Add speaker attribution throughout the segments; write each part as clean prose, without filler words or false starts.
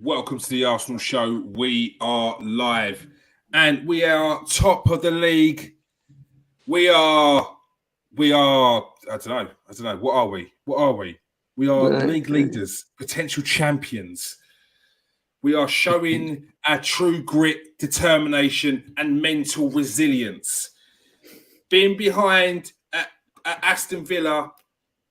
Speaker 1: Welcome to the Arsenal Show. We are live and we are top of the league. We are, I don't know. What are we? We are league leaders, potential champions. We are showing our true grit, determination, and mental resilience. Being behind at Aston Villa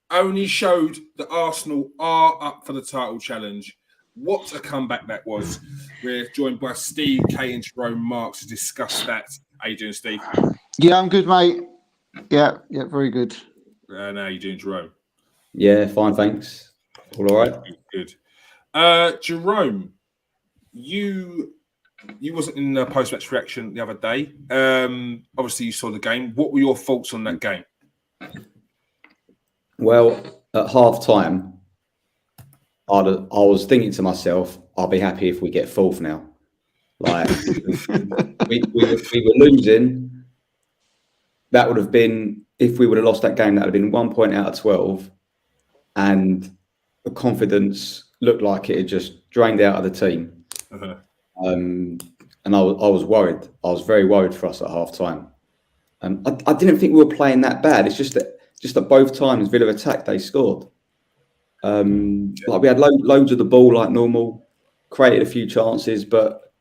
Speaker 1: only showed that Arsenal are up for the title challenge. What a comeback that was. We're joined by Steve, Kay, and Jerome Marks to discuss that. How you doing, Steve?
Speaker 2: Yeah, I'm good, mate. Yeah, very good.
Speaker 1: How are you doing, Jerome?
Speaker 3: Yeah, fine, thanks. All right.
Speaker 1: Good. Jerome, you wasn't in the post-match reaction the other day. Obviously, you saw the game. What were your thoughts on that game?
Speaker 3: Well, at half-time, I was thinking to myself, I'll be happy if we get fourth now. Like, we were losing. That would have been, if we would have lost that game, that would have been 1 point out of 12. And the confidence looked like it had just drained out of the team.
Speaker 1: Uh-huh.
Speaker 3: And I was worried. I was very worried for us at half-time. I didn't think we were playing that bad. It's just that both times Villa attacked, they scored. Like we had loads of the ball like normal, created a few chances, but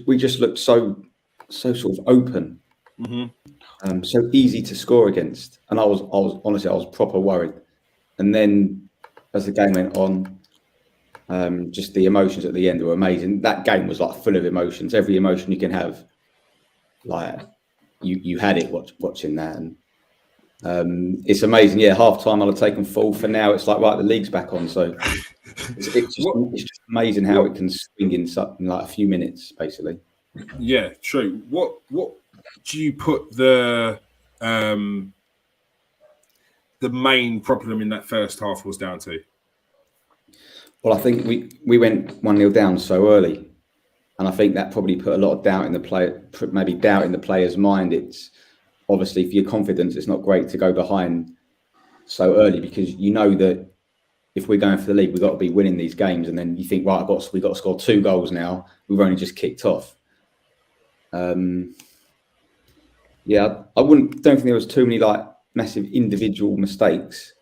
Speaker 3: we just looked so sort of open, so easy to score against. And I was honestly, I was proper worried. And then as the game went on, just the emotions at the end were amazing. That game was like full of emotions, every emotion you can have. Like you had it watching that. And it's amazing. Yeah, half-time I'll have taken full. For now, it's like, right, the league's back on. So it's just amazing how it can swing in like a few minutes, basically.
Speaker 1: Yeah, true. What do you put the main problem in that first half was down to?
Speaker 3: Well, I think we went 1-0 down so early. And I think that probably put a lot of doubt in the player's mind. It's obviously, for your confidence, it's not great to go behind so early, because you know that if we're going for the league, we've got to be winning these games. And then you think, right, we've got to score 2 goals now. We've only just kicked off. Yeah, don't think there was too many like massive individual mistakes,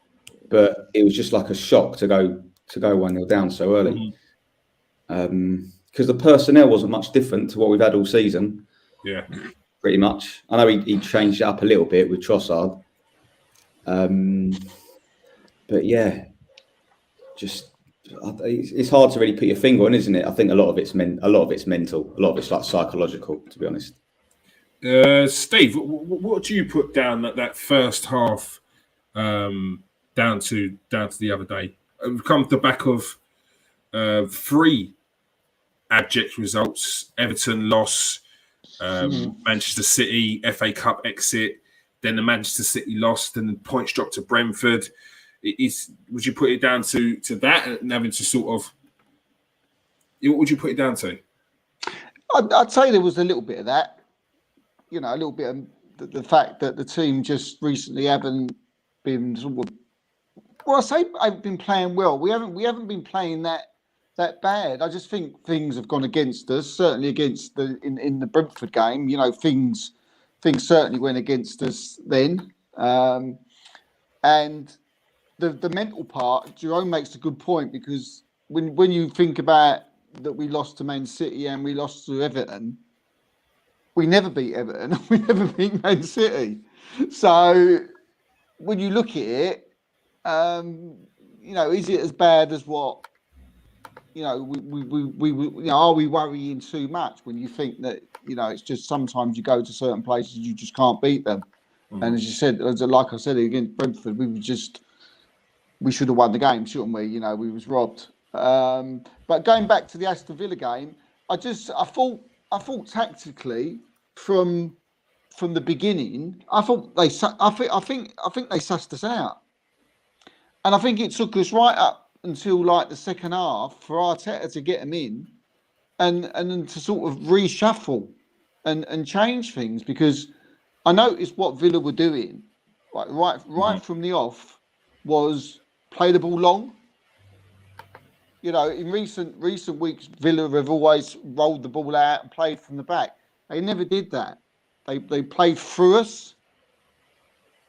Speaker 3: but it was just like a shock to go 1-0 down so early. Because the personnel wasn't much different to what we've had all season.
Speaker 1: Yeah.
Speaker 3: Pretty much. I know he changed it up a little bit with Trossard. But yeah, just it's hard to really put your finger on, isn't it? I think a lot of it's mental, a lot of it's like psychological, to be honest.
Speaker 1: Steve, what do you put down that first half down to the other day? We've come to the back of 3 abject results: Everton loss, Manchester City FA Cup exit, then the Manchester City loss, then the points dropped to Brentford. Would you put it down to that and having to sort of? What would you put it down to?
Speaker 2: I'd say there was a little bit of that. A little bit of the fact that the team just recently haven't been sort of. Well, I say I've been playing well. We haven't been playing that bad. I just think things have gone against us. Certainly against in the Brentford game. Things certainly went against us then. And the mental part, Jerome makes a good point, because when you think about that, we lost to Man City and we lost to Everton. We never beat Everton. We never beat Man City. So when you look at it, is it as bad as what? Are we worrying too much when you think that it's just sometimes you go to certain places you just can't beat them, and as you said, like I said against Brentford, we should have won the game, shouldn't we? We was robbed. But going back to the Aston Villa game, I thought tactically from the beginning, I think they sussed us out, and I think it took us right up until like the second half for Arteta to get them in, and then to sort of reshuffle and change things, because I noticed what Villa were doing, right from the off, was play the ball long. You know, in recent weeks, Villa have always rolled the ball out and played from the back. They never did that. They played through us,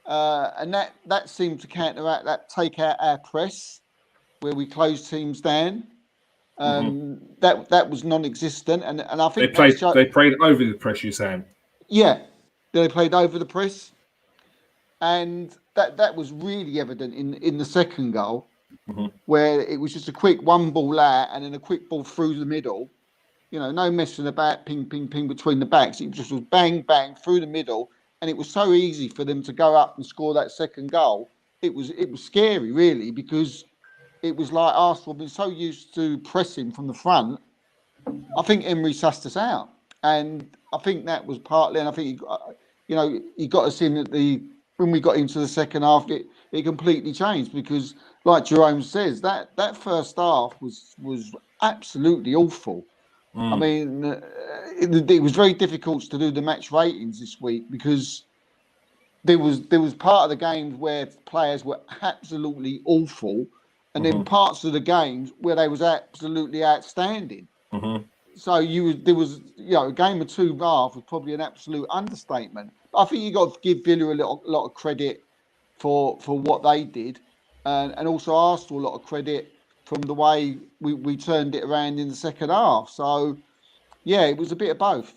Speaker 2: and that seemed to counteract that, take out our press, where we closed teams down. That was non-existent, and I think
Speaker 1: they played over the press. You're saying?
Speaker 2: Yeah, they played over the press, and that was really evident in the second goal, where it was just a quick one ball out and then a quick ball through the middle. You know, no messing about, ping, ping, ping between the backs. It just was bang, bang through the middle, and it was so easy for them to go up and score that second goal. It was scary, really, because it was like Arsenal have been so used to pressing from the front. I think Emery sussed us out, and I think that was partly. And I think he got us in at when we got into the second half. It completely changed because, like Jerome says, that first half was absolutely awful. I mean, it was very difficult to do the match ratings this week because there was part of the games where players were absolutely awful, and then parts of the games where they was absolutely outstanding. So there was a game of 2 halves was probably an absolute understatement. I think you got to give Villa a lot of credit for what they did, and also Arsenal a lot of credit from the way we turned it around in the second half. So yeah, it was a bit of both.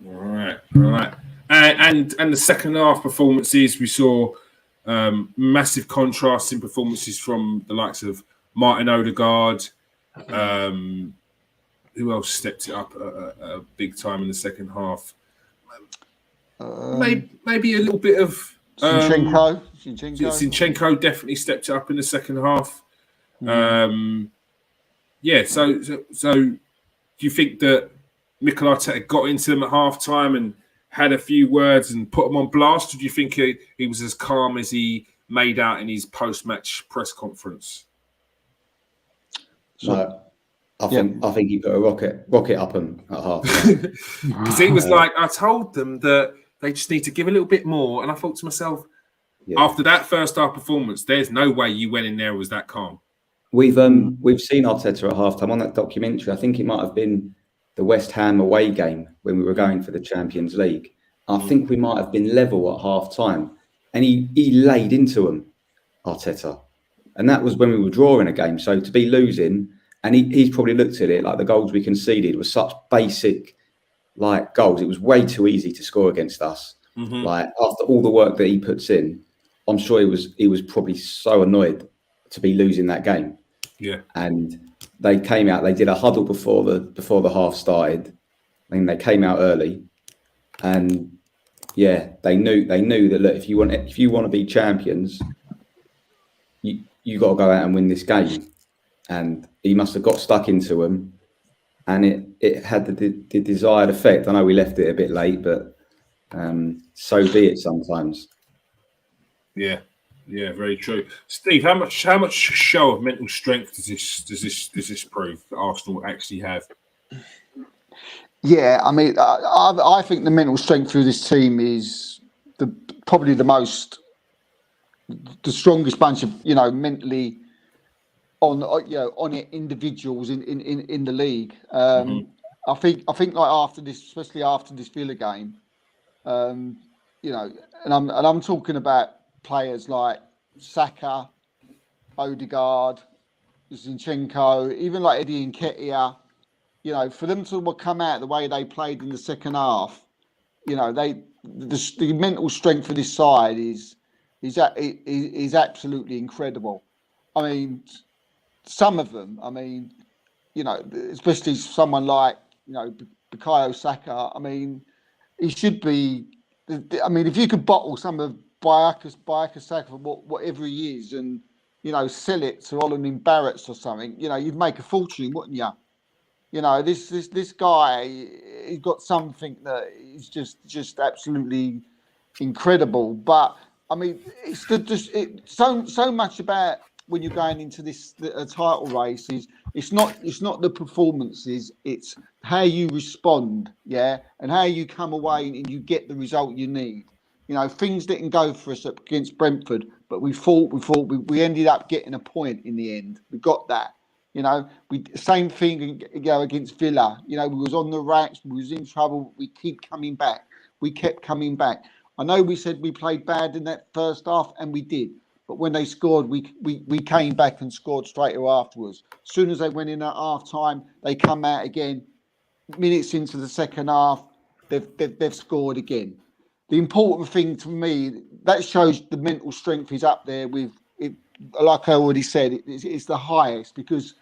Speaker 1: All right. And the second half performances, we saw massive contrast in performances from the likes of Martin Odegaard. Who else stepped it up a big time in the second half? Maybe a little bit of
Speaker 2: Zinchenko.
Speaker 1: Zinchenko definitely stepped it up in the second half. So do you think that Mikel Arteta got into them at half time and had a few words and put them on blast? Or do you think he was as calm as he made out in his post-match press conference?
Speaker 3: No, I think he put a rocket up him at half time.
Speaker 1: Because he was like, I told them that they just need to give a little bit more. And I thought to myself, after that first half performance, there's no way you went in there and was that calm.
Speaker 3: We've seen Arteta at half time on that documentary. I think it might have been the West Ham away game when we were going for the Champions League. I think we might have been level at half time, and he laid into them, Arteta. And that was when we were drawing a game. So to be losing, and he's probably looked at it like the goals we conceded were such basic goals. It was way too easy to score against us. Like after all the work that he puts in, I'm sure he was probably so annoyed to be losing that game.
Speaker 2: Yeah.
Speaker 3: And they came out. They did a huddle before the half started. I mean, they came out early, and they knew that look, if you want to be champions, you got to go out and win this game. And he must have got stuck into them, and it had the desired effect. I know we left it a bit late, but so be it sometimes.
Speaker 1: Yeah, very true. Steve, how much show of mental strength does this prove that Arsenal actually have?
Speaker 2: Yeah, I mean, I think the mental strength through this team is probably the strongest bunch of mentally on it individuals in the league. I think like after this, especially after this Villa game, and I'm talking about players like Saka, Odegaard, Zinchenko, even like Eddie Nketiah. For them to come out the way they played in the second half, the mental strength for this side is absolutely incredible. I mean, some of them, especially someone like, Bukayo Saka, he should be, if you could bottle some of Bukayo Saka for whatever he is and, sell it to Holland Barrett's or something, you'd make a fortune, wouldn't you? This guy, he's got something that is just absolutely incredible. But it's so much about when you're going into this title race is it's not the performances, it's how you respond, and how you come away and you get the result you need. You know, things didn't go for us against Brentford, but we ended up getting a point in the end. We got that. You know, same thing, you know, against Villa. You know, we was on the racks, we was in trouble. We keep coming back. We kept coming back. I know we said we played bad in that first half, and we did. But when they scored, we came back and scored straight away afterwards. As soon as they went in at half time, they come out again. Minutes into the second half, they've scored again. The important thing to me, that shows the mental strength is up there with it. Like I already said, it's the highest, because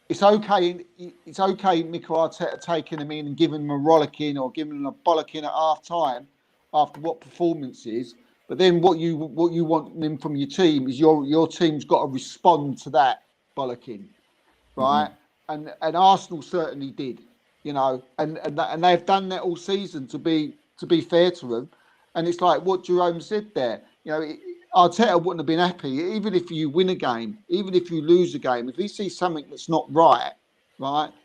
Speaker 2: it's okay Mikel Arteta taking them in and giving them a rollicking or giving them a bollocking at half time after what performance is. But then what you want them from your team is your team's got to respond to that bollocking, right? Mm-hmm. And Arsenal certainly did, you know, and they've done that all season, to be fair to them. And it's like what Jerome said there, you know, Arteta wouldn't have been happy, even if you win a game, even if you lose a game. If he sees something that's not right,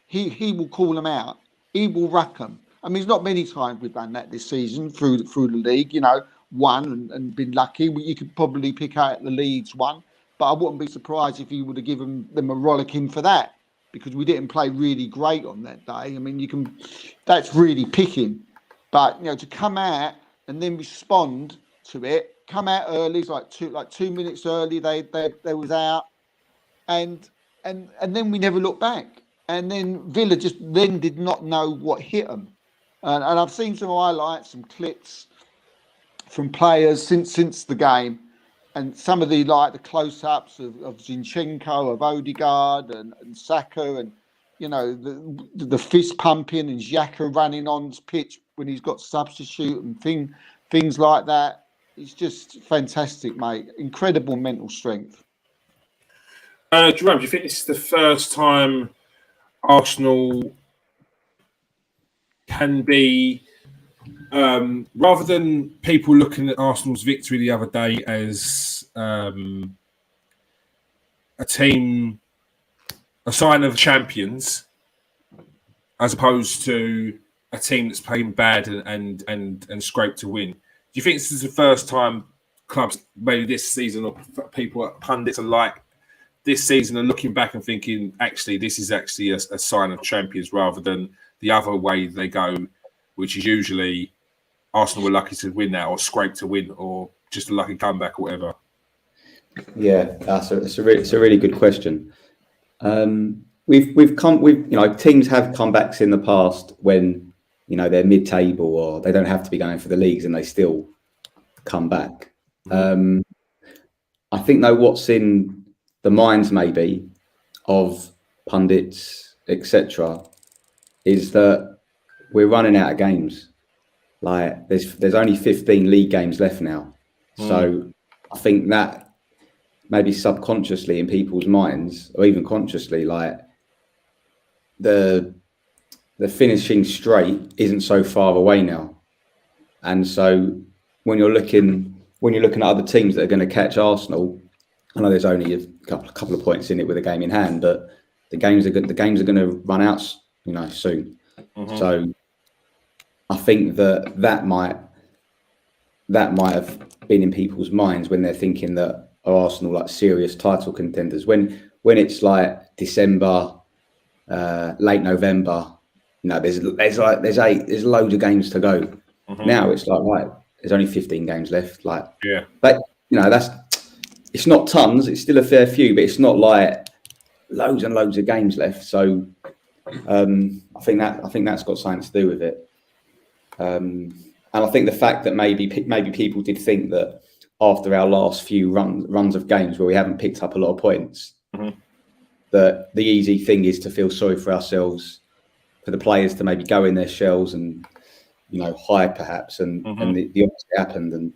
Speaker 2: he will call them out. He will rack them. I mean, it's not many times we've done that this season through the league, you know, won and been lucky. You could probably pick out the Leeds one, but I wouldn't be surprised if he would have given them a rollicking for that, because we didn't play really great on that day. I mean, that's really picking. But, you know, to come out and then respond to it, come out early, it's like 2 minutes early, they was out, and then we never looked back. And then Villa just then did not know what hit them. And I've seen some highlights, some clips from players since the game, and some of the close-ups of Zinchenko, of Odegaard and Saka, and you know the fist pumping and Xhaka running on pitch when he's got substitute and things like that. It's just fantastic, mate. Incredible mental strength.
Speaker 1: Jerome, do you think this is the first time Arsenal can be, rather than people looking at Arsenal's victory the other day as a sign of champions, as opposed to a team that's playing bad and scraped to win? Do you think this is the first time clubs, maybe this season, or people, pundits alike, this season are looking back and thinking, actually, this is actually a sign of champions, rather than the other way they go, which is usually Arsenal were lucky to win that, or scrape to win, or just a lucky comeback, or whatever?
Speaker 3: Yeah, it's a really good question. We've you know, teams have comebacks in the past when, you know, they're mid-table or they don't have to be going for the leagues and they still come back. I think though what's in the minds maybe of pundits, etc., is that we're running out of games. Like there's only 15 league games left now. So I think that maybe subconsciously in people's minds, or even consciously, like the finishing straight isn't so far away now. And so when you're looking at other teams that are going to catch Arsenal, I know there's only a couple of points in it with a game in hand, but the games are going to run out, you know, soon. So I think that might have been in people's minds when they're thinking that are Arsenal like serious title contenders. When it's like December, late November, you know, there's loads of games to go. Now it's like, right, there's only 15 games left. Like,
Speaker 1: yeah,
Speaker 3: but you know, it's not tons. It's still a fair few, but it's not like loads and loads of games left. So I think that's got something to do with it. And I think the fact that maybe people did think that after our last few runs of games where we haven't picked up a lot of points, that the easy thing is to feel sorry for ourselves, for the players to maybe go in their shells and, you know, hide perhaps, and the opposite happened, and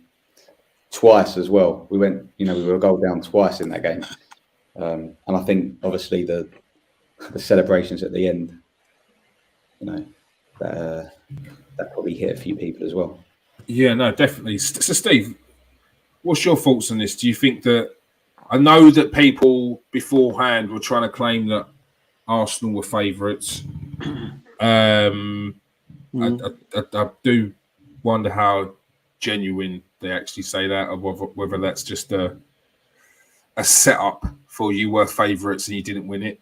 Speaker 3: twice as well. We were a goal down twice in that game, and I think obviously the celebrations at the end, you know, that probably hit a few people as well.
Speaker 1: Yeah, no, definitely. So, Steve, what's your thoughts on this? Do you think that, I know that people beforehand were trying to claim that Arsenal were favourites. I do wonder how genuine they actually say that, or whether that's just a setup for you were favourites and you didn't win it.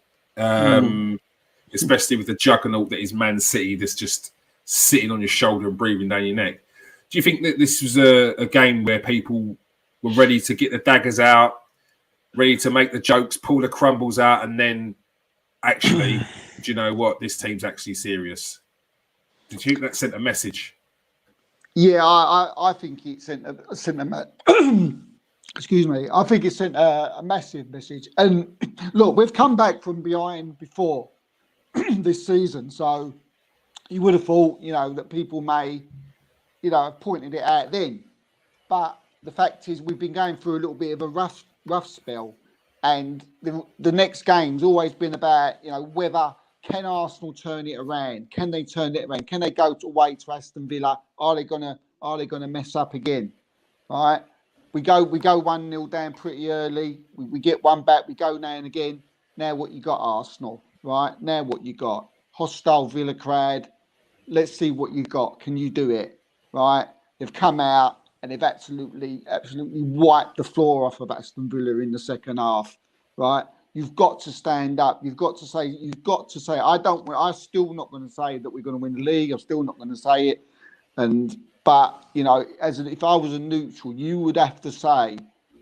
Speaker 1: Especially with the juggernaut that is Man City, that's just sitting on your shoulder and breathing down your neck. Do you think that this was a game where people were ready to get the daggers out, ready to make the jokes, pull the crumbles out, and then actually, do you know what? This team's actually serious. Did you think that sent a message?
Speaker 2: Yeah, I think it sent excuse me. I think it sent a massive message. And look, we've come back from behind before this season, so you would have thought, that people may, have pointed it out then. But the fact is, we've been going through a little bit of a rough spell, and the next game's always been about, whether can Arsenal turn it around? Can they turn it around? Can they go away to Aston Villa? Are they gonna mess up again? All right. We go 1-0 down pretty early. We get one back. We go now and again. Now what you got, Arsenal? Right. Now what you got? Hostile Villa crowd. Let's see what you got. Can you do it? Right. They've come out and they've absolutely wiped the floor off of Aston Villa in the second half. Right. You've got to stand up. You've got to say. I'm still not going to say that we're going to win the league. I'm still not going to say it. But if I was a neutral, you would have to say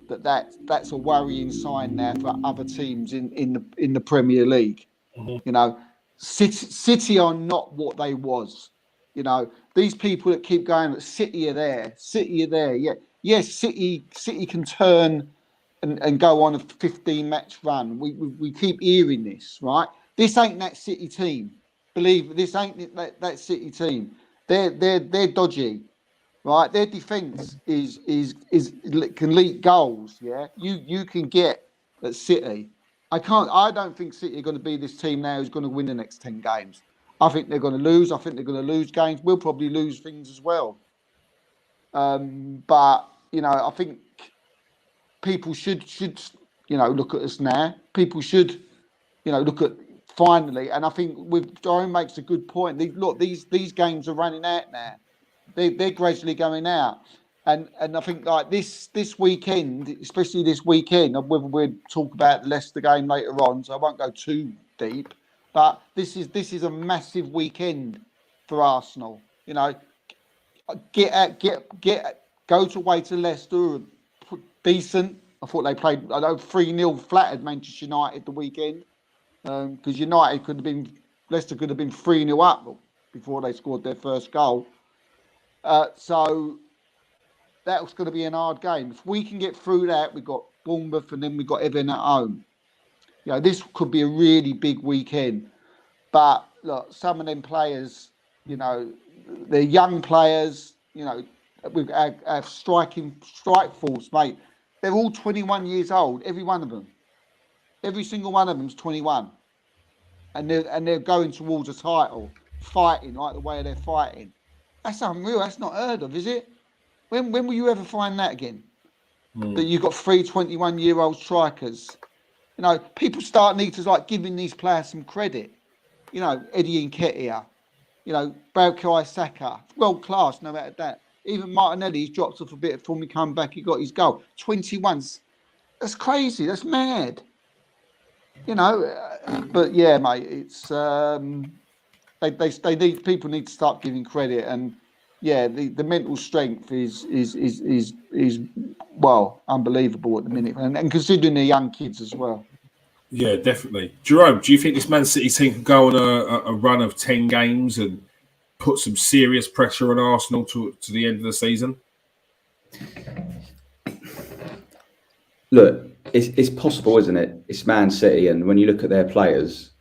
Speaker 2: that's a worrying sign now for other teams in the Premier League. Mm-hmm. City are not what they was. These people that keep going, City are there. Yeah, yes, City can turn and go on a 15-match run. We keep hearing this, right? This ain't that City team. Believe me, this ain't that City team. They're dodgy, right? Their defence is can leak goals. Yeah, you can get at City. I don't think City are going to be this team now who's going to win the next 10 games. I think they're going to lose. I think they're going to lose games. We'll probably lose things as well. But I think people should look at us now. People should look at finally. And I think Jerome makes a good point. These games are running out now. They're gradually going out. And I think like this weekend, especially this weekend, whether we'll talk about the Leicester game later on, so I won't go too deep. But this is a massive weekend for Arsenal. Go away to Leicester, decent. I thought they played 3-0 flattered Manchester United the weekend, because Leicester could have been 3-0 up before they scored their first goal. So that was going to be an hard game. If we can get through that, we've got Bournemouth and then we've got Everton at home. This could be a really big weekend. But look, some of them players, they're young players, with our strike force, mate. They're all 21 years old, every one of them. Every single one of them's 21. And they're going towards a title, fighting like the way they're fighting. That's unreal. That's not heard of, is it? When will you ever find that again? That you've got 3 21-year-old strikers. People need to giving these players some credit. Eddie Nketiah, Bukayo Saka, world class, no matter that. Even Martinelli's dropped off a bit before we come back. He got his goal. 21. That's crazy. That's mad. But yeah, mate, it's people need to start giving credit, and yeah, the mental strength is unbelievable at the minute, and considering they're young kids as well.
Speaker 1: Yeah, definitely. Jerome, do you think this Man City team can go on a run of 10 games and put some serious pressure on Arsenal to the end of the season?
Speaker 3: Look, it's possible, isn't it? It's Man City, and when you look at their players,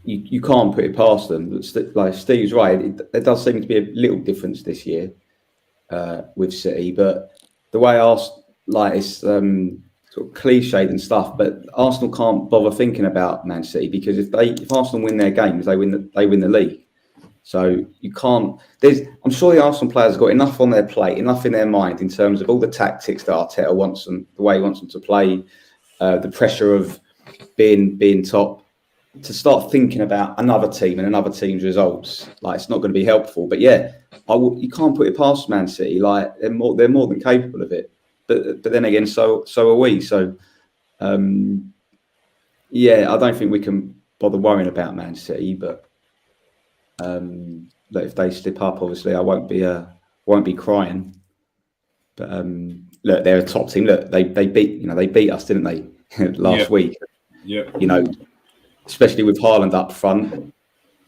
Speaker 3: you can't put it past them. Like Steve's right, there does seem to be a little difference this year with City, but the way it's sort of cliched and stuff, but Arsenal can't bother thinking about Man City, because if Arsenal win their games, they win the league. So you can't. I'm sure the Arsenal players have got enough on their plate, enough in their mind in terms of all the tactics that Arteta wants them, the way he wants them to play, the pressure of being top. to start thinking about another team and another team's results, like it's not going to be helpful. But yeah, you can't put it past Man City. Like they're more than capable of it. But then again, so are we. So yeah, I don't think we can bother worrying about Man City. But look, if they slip up, obviously I won't be crying. But look, they're a top team. Look, they beat us, didn't they, last week?
Speaker 1: Yeah.
Speaker 3: You know, especially with Haaland up front.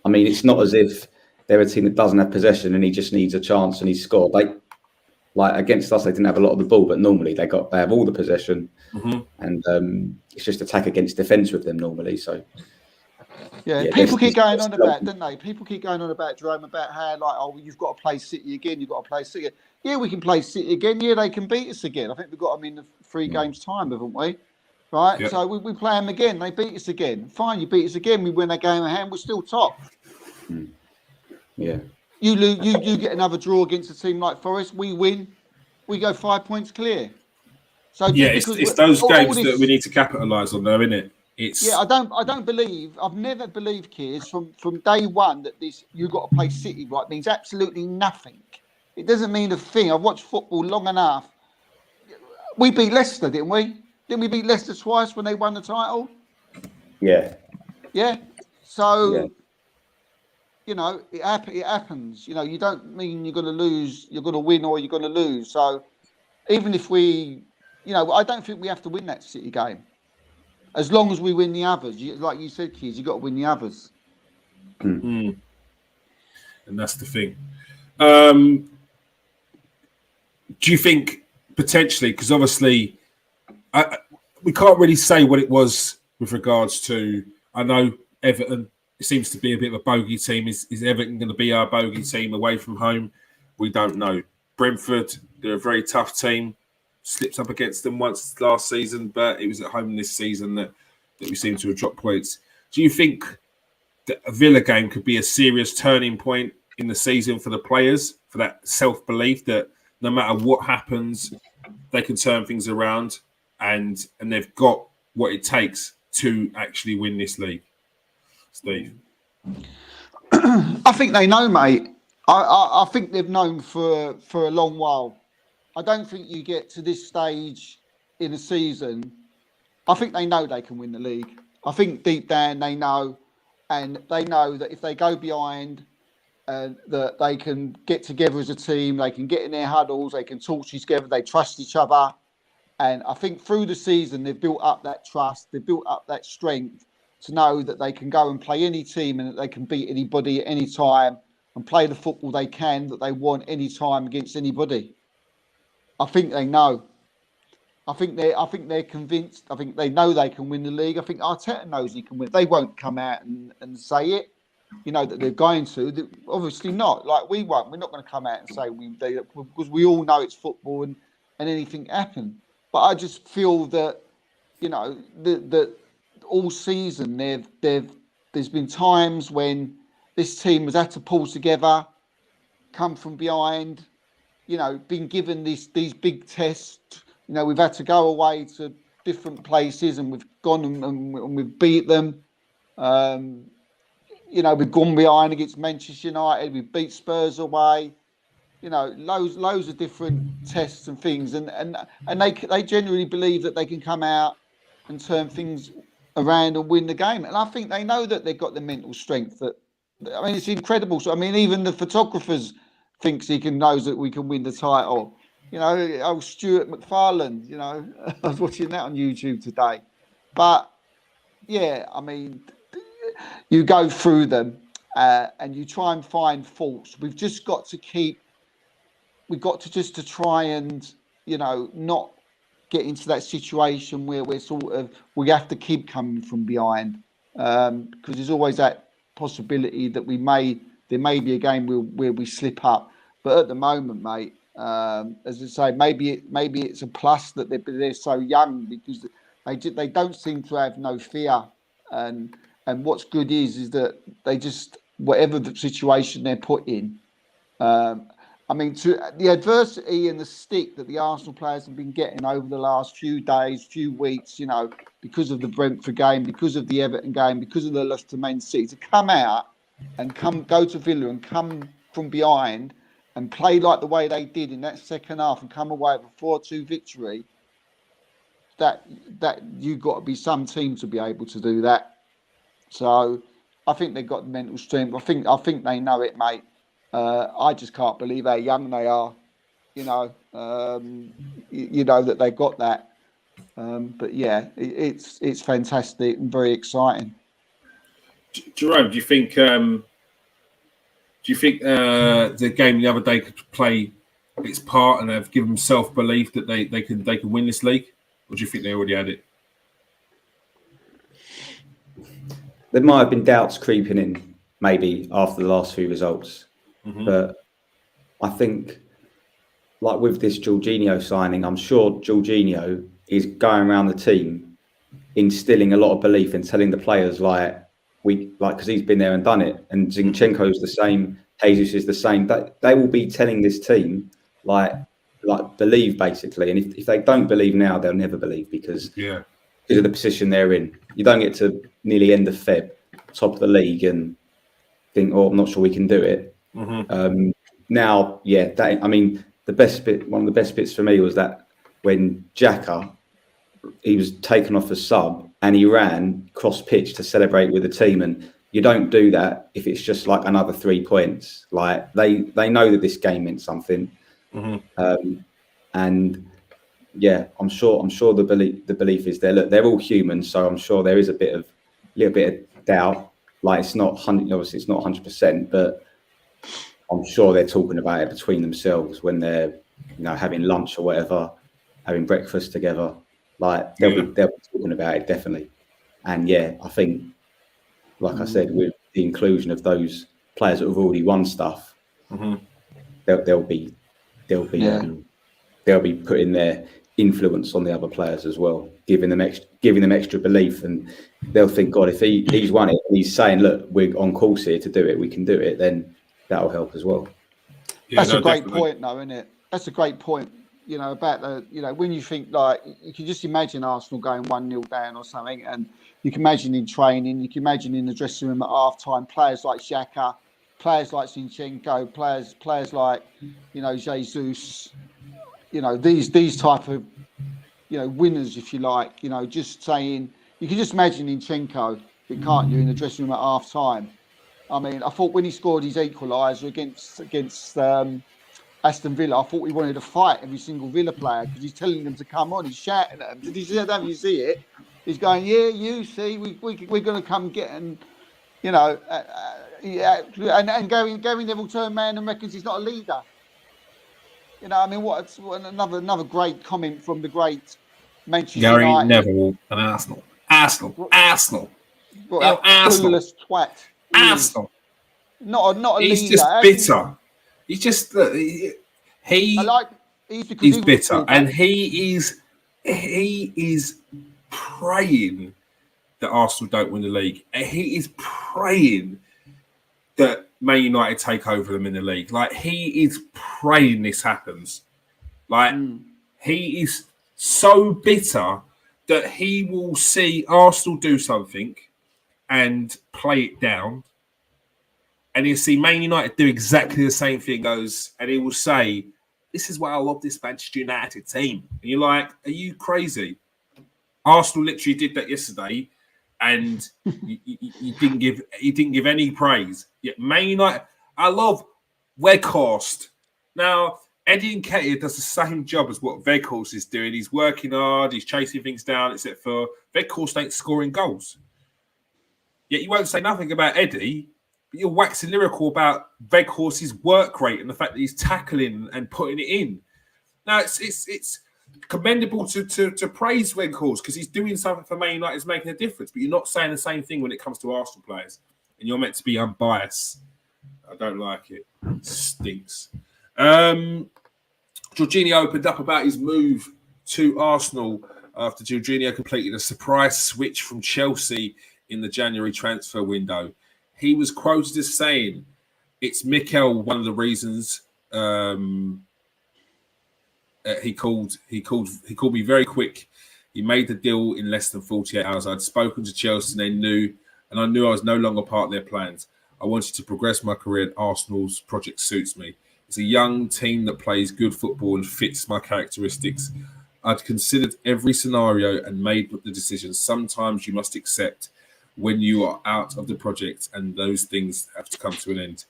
Speaker 3: I mean, it's not as if they're a team that doesn't have possession and he just needs a chance and he scored. Like against us, they didn't have a lot of the ball, but normally they have all the possession, and it's just attack against defence with them normally. So
Speaker 2: yeah people keep going on about, don't they? People keep going on about Jerome, about how like, oh, you've got to play City again. You've got to play City. Yeah, we can play City again. Yeah, they can beat us again. I think we've got them in the 3 games time, haven't we? Right. Yep. So we play them again. They beat us again. Fine, you beat us again. We win a game of hand. We're still top.
Speaker 3: Yeah.
Speaker 2: You lose. You get another draw against a team like Forest. We win. We go 5 points clear. So
Speaker 1: yeah, it's those games that we need to capitalise on, though, isn't it?
Speaker 2: Yeah, I don't believe. I've never believed, Kears, from day one that this you got to play City right means absolutely nothing. It doesn't mean a thing. I've watched football long enough. We beat Leicester, didn't we? Didn't we beat Leicester twice when they won the title?
Speaker 3: Yeah.
Speaker 2: Yeah. So, you know, it happens. You know, you don't mean you're going to lose. You're going to win or you're going to lose. So, even if we, you know, I don't think we have to win that City game. As long as we win the others. Like you said, kids, you've got to win the others.
Speaker 1: And that's the thing. Do you think potentially, because obviously we can't really say what it was with regards to, I know Everton, it seems to be a bit of a bogey team. Is Everton going to be our bogey team away from home? We don't know. Brentford, they're a very tough team. Slipped up against them once last season, but it was at home this season that we seem to have dropped points. Do you think that a Villa game could be a serious turning point in the season for the players, for that self-belief that no matter what happens, they can turn things around and they've got what it takes to actually win this league? Steve?
Speaker 2: I think they know, mate. I think they've known for a long while. I don't think you get to this stage in the season. I think they know they can win the league. I think deep down they know, and they know that if they go behind, that they can get together as a team, they can get in their huddles, they can talk together, they trust each other. And I think through the season, they've built up that trust, they've built up that strength to know that they can go and play any team and that they can beat anybody at any time and play the football they can, that they want any time against anybody. I think they know. I think they're convinced. I think they know they can win the league. I think Arteta knows he can win. They won't come out and say it, you know, that they're going to. Obviously not. Like we won't. We're not going to come out and say because we all know it's football and anything can happen. But I just feel that, you know, that all season there's been times when this team has had to pull together, come from behind. You know, been given these big tests. You know, we've had to go away to different places and we've gone and we've beat them. You know, we've gone behind against Manchester United. We've beat Spurs away. You know, loads of different tests and things. And they genuinely believe that they can come out and turn things around and win the game. And I think they know that they've got the mental strength. I mean, it's incredible. So, I mean, even the photographers thinks knows that we can win the title. You know, old Stuart McFarlane, you know, I was watching that on YouTube today. But, yeah, I mean, you go through them and you try and find faults. We've just got to to try and, you know, not get into that situation where we have to keep coming from behind. Because there's always that possibility that there may be a game where we slip up. But at the moment, mate, as I say, maybe it's a plus that they're so young because they don't seem to have no fear. And what's good is that they just, whatever the situation they're put in, I mean, to the adversity and the stick that the Arsenal players have been getting over the last few days, few weeks, because of the Brentford game, because of the Everton game, because of the loss to Man City, to come out and go to Villa and come from behind and play like the way they did in that second half and come away with a 4-2 victory, that you've got to be some team to be able to do that. So I think they've got the mental strength. I think they know it, mate. I just can't believe how young they are. That they've got that. But yeah, it's fantastic and very exciting.
Speaker 1: Jerome, do you think the game the other day could play its part and have given them self-belief that they can win this league, or do you think they already had it?
Speaker 3: There might have been doubts creeping in, maybe after the last few results, but I think, like with this Jorginho signing, I'm sure Jorginho is going around the team, instilling a lot of belief and telling the players because he's been there and done it, and Zinchenko's the same, Jesus is the same. They will be telling this team like believe, basically, and if they don't believe now, they'll never believe because of the position they're in. You don't get to nearly end of Feb, top of the league, and think, "Oh, I'm not sure we can do it." Now, the best bit, one of the best bits for me was that when Xhaka, he was taken off as sub and he ran cross pitch to celebrate with the team, and you don't do that if it's just like another 3 points. Like they know that this game meant something, and yeah, I'm sure the belief is there. Look, they're all human, so I'm sure there is a little bit of doubt. Like it's not 100%, obviously it's not 100%, but I'm sure they're talking about it between themselves when they're, having lunch or whatever, having breakfast together. Like they'll be talking about it definitely. And yeah, I think, like I said, with the inclusion of those players that have already won stuff, they'll be putting their influence on the other players as well, giving them extra belief, and they'll think, God, if he's won it, and he's saying, look, we're on course here to do it, we can do it, then that'll help as well.
Speaker 2: That's a great point, though, isn't it? That's a great point. About when you think, like, you can just imagine Arsenal going 1-0 down or something, and you can imagine in training, you can imagine in the dressing room at half time, players like Saka, players like Zinchenko, players like, Jesus, these type of, winners, if you like, just saying, you can just imagine Zinchenko, can't you, in the dressing room at half time. I mean, I thought when he scored his equaliser against Aston Villa, I thought he wanted to fight every single Villa player because he's telling them to come on. He's shouting at them. Did you see that? You see it? He's going, yeah, you see, we're going to come get and, and Gary Neville turned man and reckons he's not a leader. What another great comment from the great Manchester
Speaker 1: Gary
Speaker 2: United.
Speaker 1: Neville and Arsenal.
Speaker 2: Well, clueless twat.
Speaker 1: Arsenal.
Speaker 2: Not a
Speaker 1: he's
Speaker 2: leader.
Speaker 1: Just bitter. He's just he's bitter, and he is praying that Arsenal don't win the league. He is praying that Man United take over them in the league. Like, he is praying this happens. Like, he is so bitter that he will see Arsenal do something and play it down, and he'll see Man United do exactly the same thing, and he will say, this is why I love this Manchester United team. And you're like, are you crazy? Arsenal literally did that yesterday, and you didn't give any praise. Yet Man United, I love Weghorst. Now, Eddie Nketiah does the same job as what Weghorst is doing. He's working hard, he's chasing things down, except for Weghorst ain't scoring goals. Yet you won't say nothing about Eddie, but you're waxing lyrical about Weghorst's work rate and the fact that he's tackling and putting it in. Now, it's commendable to praise Weghorst because he's doing something for Man United, is making a difference. But you're not saying the same thing when it comes to Arsenal players, and you're meant to be unbiased. I don't like it. It stinks. Jorginho opened up about his move to Arsenal after Jorginho completed a surprise switch from Chelsea in the January transfer window. He was quoted as saying, "It's Mikel, one of the reasons He called me very quick. He made the deal in less than 48 hours. I'd spoken to Chelsea and I knew I was no longer part of their plans. I wanted to progress my career and Arsenal's project suits me. It's a young team that plays good football and fits my characteristics. I'd considered every scenario and made the decision. Sometimes you must accept when you are out of the project and those things have to come to an end.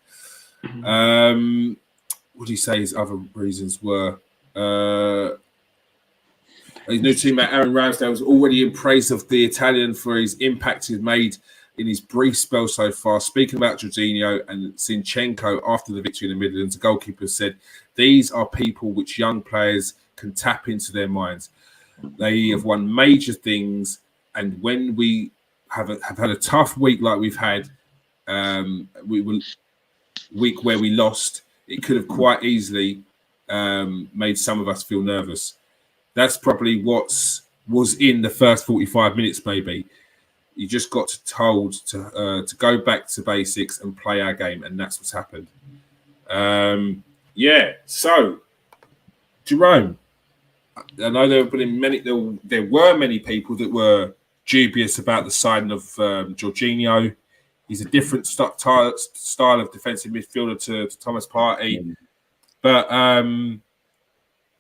Speaker 1: What do you say his other reasons were? His new teammate Aaron Ramsdale was already in praise of the Italian for his impact he's made in his brief spell so far. Speaking about Jorginho and Zinchenko after the victory in the Midlands, the goalkeeper said, "These are people which young players can tap into their minds. They have won major things, and when we have had a tough week like we've had, week where we lost, it could have quite easily made some of us feel nervous." That's probably was in the first 45 minutes, maybe. You just got told to go back to basics and play our game, and that's what's happened. So, Jerome, I know there were many people that were dubious about the signing of Jorginho. He's a different style of defensive midfielder to Thomas Partey. But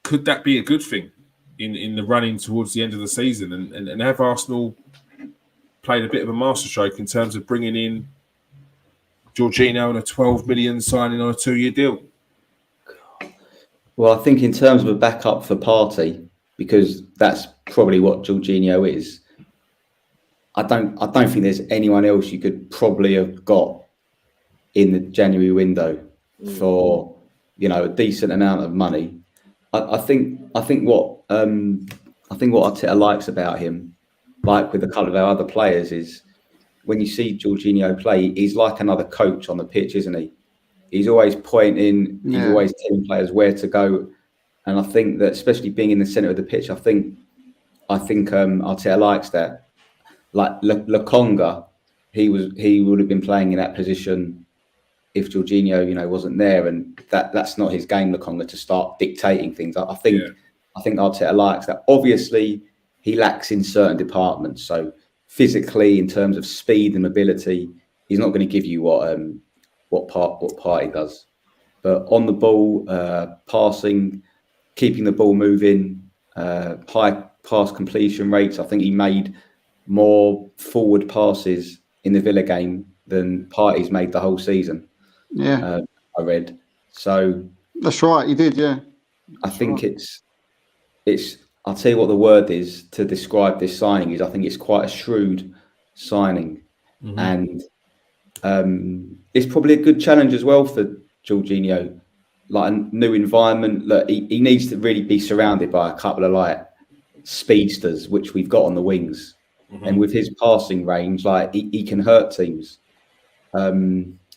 Speaker 1: could that be a good thing in the running towards the end of the season? And have Arsenal played a bit of a masterstroke in terms of bringing in Jorginho and a 12 million signing on a 2-year deal?
Speaker 3: Well, I think in terms of a backup for Partey, because that's probably what Jorginho is, I don't think there's anyone else you could probably have got in the January window for a decent amount of money. I think what Arteta likes about him, like with a couple of our other players, is when you see Jorginho play, he's like another coach on the pitch, isn't he? He's always pointing, he's always telling players where to go. And I think that, especially being in the centre of the pitch, I think Arteta likes that. Like Lokonga, he would have been playing in that position if Jorginho, wasn't there, and that's not his game, Lokonga, to start dictating things. I think Arteta likes that. Obviously, he lacks in certain departments. So physically, in terms of speed and mobility, he's not going to give you what Partey does. But on the ball, passing, keeping the ball moving, high pass completion rates. I think he made more forward passes in the Villa game than Partey's made the whole season.
Speaker 2: Yeah,
Speaker 3: I read. So
Speaker 2: that's right. He did. Yeah,
Speaker 3: I think it's. I'll tell you what the word is to describe this signing is. I think it's quite a shrewd signing, and it's probably a good challenge as well for Jorginho. Like a new environment. Look, he needs to really be surrounded by a couple of speedsters, which we've got on the wings, and with his passing range, he can hurt teams.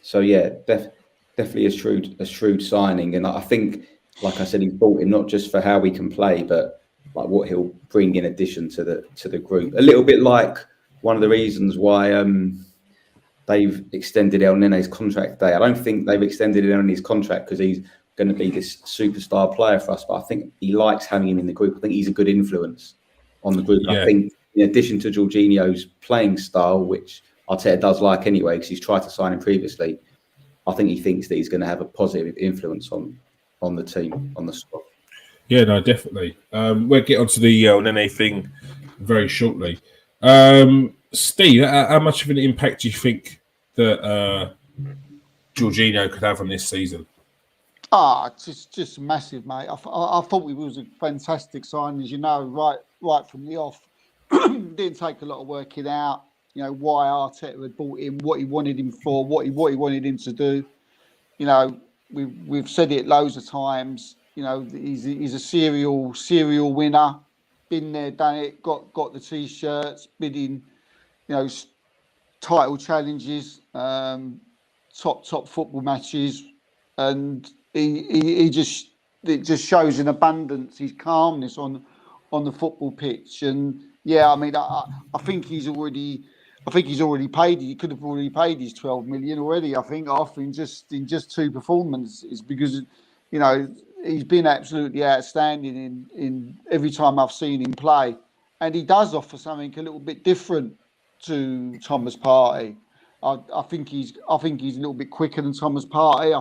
Speaker 3: So yeah, definitely a shrewd signing, and I think, like I said, he bought him not just for how he can play, but like what he'll bring in addition to the group. A little bit like one of the reasons why they've extended El Nene's contract today. I don't think they've extended El Nene's contract because he's going to be this superstar player for us, but I think he likes having him in the group. I think he's a good influence on the group. Yeah. I think in addition to Jorginho's playing style, which Arteta does like anyway, because he's tried to sign him previously, I think he thinks that he's going to have a positive influence on the team, on the squad.
Speaker 1: Yeah, no, definitely. We'll get onto the El Nene thing very shortly. Steve, how much of an impact do you think that Jorginho could have on this season?
Speaker 2: Just massive, mate. I thought he was a fantastic sign, as you know, right from the off. Didn't take a lot of working out. Why Arteta had bought him, what he wanted him for, what he wanted him to do. We've said it loads of times. He's a serial winner. Been there, done it. Got the t-shirts, bidding, title challenges, top football matches, and it just shows in abundance his calmness on the football pitch. And yeah, I mean, I think he's already paid. He could have already paid his 12 million already. I think off in just 2 performances, because you know, he's been absolutely outstanding in every time I've seen him play, and he does offer something a little bit different to Thomas Partey. I think he's a little bit quicker than Thomas Partey. I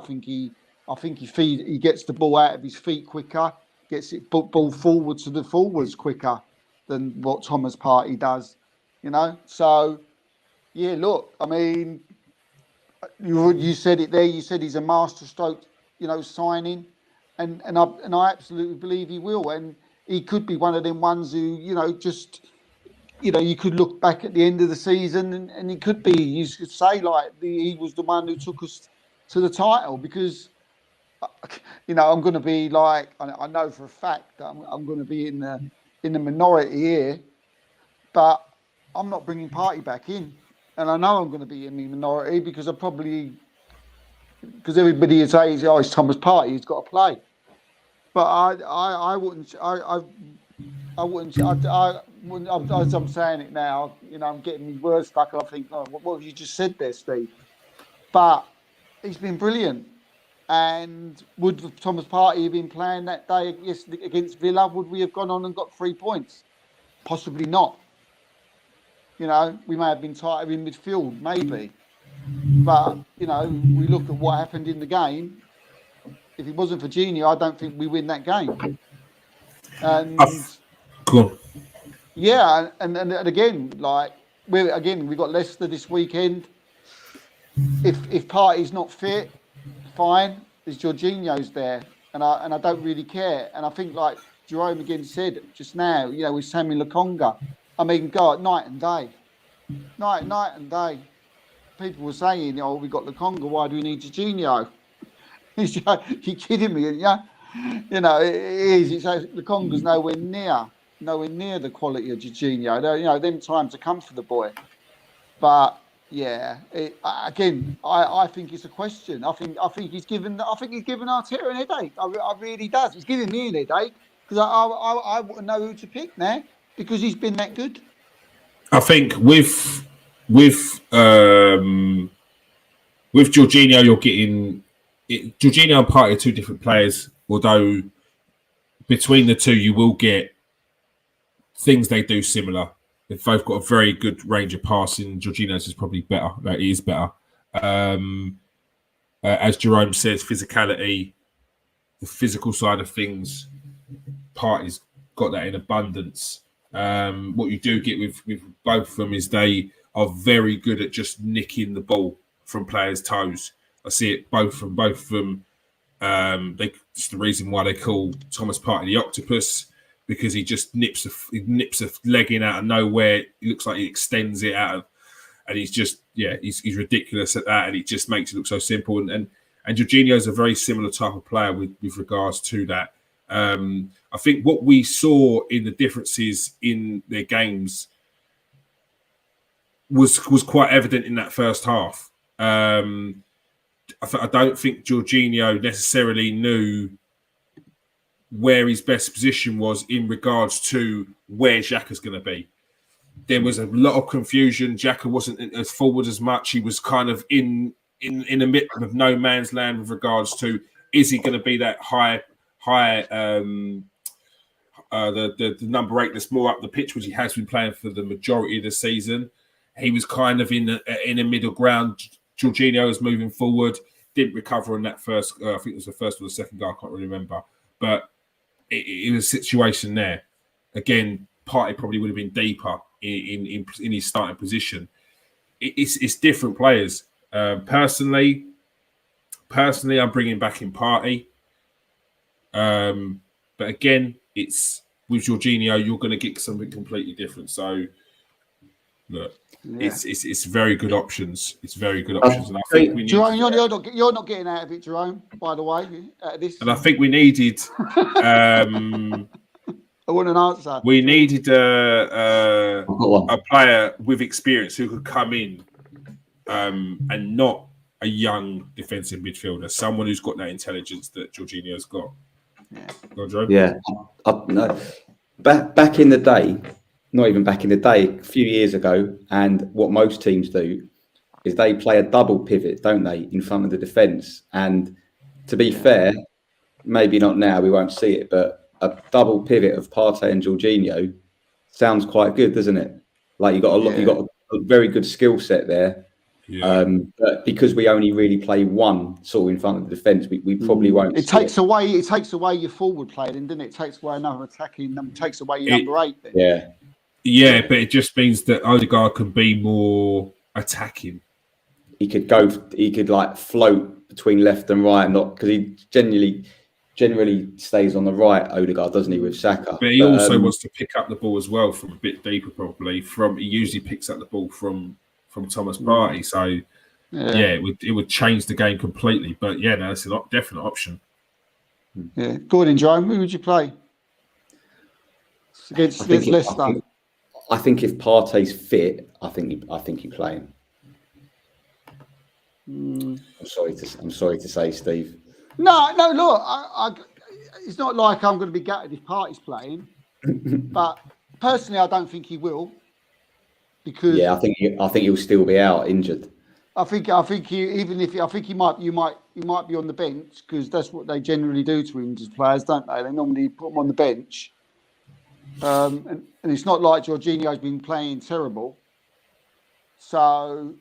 Speaker 2: think he gets the ball out of his feet quicker, gets it ball forward to the forwards quicker than what Thomas Partey does. You know, so yeah. Look, I mean, you said it there. You said he's a masterstroke, signing, and I absolutely believe he will. And he could be one of them ones who, you could look back at the end of the season and he could be. You could say he was the one who took us to the title because, I'm going to be like I know for a fact that I'm going to be in the minority here, but I'm not bringing Partey back in. And I know I'm going to be in the minority because everybody would say, "Oh, it's Thomas Partey, he's got to play." But I wouldn't. I wouldn't. As I'm saying it now, I'm getting my words stuck. I think, oh, what have you just said there, Steve? But he's been brilliant. And would Thomas Partey have been playing that day against Villa? Would we have gone on and got 3 points? Possibly not. We may have been tighter in midfield, maybe. But, we look at what happened in the game. If it wasn't for Jorginho, I don't think we win that game. And
Speaker 1: cool.
Speaker 2: Yeah, and again, we got Leicester this weekend. If Partey's not fit, fine. There's Jorginho's there, and I don't really care. And I think, like Jerome again said just now, with Sammy Lokonga, I mean, God, night and day. People were saying, "Oh, we got Lokonga. Why do we need Jorginho?" You're kidding me, aren't you? It is. It's Lokonga's nowhere near the quality of Jorginho. Them times have come for the boy. But yeah, I think it's a question. I think he's given Arteta an headache. I really does. He's giving me an headache because I wouldn't know who to pick now because he's been that good.
Speaker 1: I think with Jorginho, you're getting Jorginho and Partey are two different players. Although between the two, you will get things they do similar. They've both got a very good range of passing. Jorginho's is probably better. He is better. As Jerome says, physicality, the physical side of things, Partey's got that in abundance. What you do get with both of them is they are very good at just nicking the ball from players' toes. I see it from both of them. It's the reason why they call Thomas Partey the octopus, because he just nips a leg in out of nowhere. It looks like he extends it out of, and he's ridiculous at that, and it just makes it look so simple. And Jorginho is a very similar type of player with regards to that. I think what we saw in the differences in their games was quite evident in that first half. I don't think Jorginho necessarily knew where his best position was in regards to where Xhaka's going to be. There was a lot of confusion. Xhaka wasn't as forward as much. He was kind of in the middle of no man's land with regards to, is he going to be that high the number 8 that's more up the pitch, which he has been playing for the majority of the season. He was kind of in a middle ground. Jorginho was moving forward, didn't recover on that first. I think it was the first or the second goal. I can't really remember, but it was a situation there. Again, Partey probably would have been deeper in his starting position. It's different players. Personally, I'm bringing back in Partey. But again, it's with Jorginho, you're going to get something completely different. So, look, it's very good options. It's very good options, and I think we need.
Speaker 2: Jerome, you're not getting out of it, Jerome. By the way, out of this.
Speaker 1: And I think we needed.
Speaker 2: I want an answer.
Speaker 1: We needed a player with experience who could come in, and not a young defensive midfielder. Someone who's got that intelligence that Jorginho's got.
Speaker 3: Yeah. No. Back in the day, not even back in the day, a few years ago, and what most teams do is they play a double pivot, don't they, in front of the defence. And to be fair, maybe not now, we won't see it, but a double pivot of Partey and Jorginho sounds quite good, doesn't it? Like you got a very good skill set there.
Speaker 1: Yeah.
Speaker 3: But because we only really play one sort of in front of the defence, we probably won't.
Speaker 2: It takes away your forward play, then, doesn't it? It takes away another attacking. Takes away your number 8. Then.
Speaker 1: Yeah, but it just means that Odegaard can be more attacking.
Speaker 3: He could like float between left and right, not because he generally stays on the right. Odegaard, doesn't he, with Saka?
Speaker 1: But he also wants to pick up the ball as well from a bit deeper, probably. He usually picks up the ball from Thomas Partey, so it would change the game completely. But yeah, no, it's a definite option.
Speaker 2: Yeah, Gordon, Jerome, who would you play against Leicester?
Speaker 3: I think if Partey's fit, I think you play him. I'm sorry to say, Steve.
Speaker 2: No. Look, it's not like I'm going to be gutted if Partey's playing, but personally, I don't think he will. Because
Speaker 3: I think he'll still be out injured.
Speaker 2: I think he might be on the bench because that's what they generally do to injured players, don't they? They normally put them on the bench. And it's not like Jorginho's been playing terrible. So,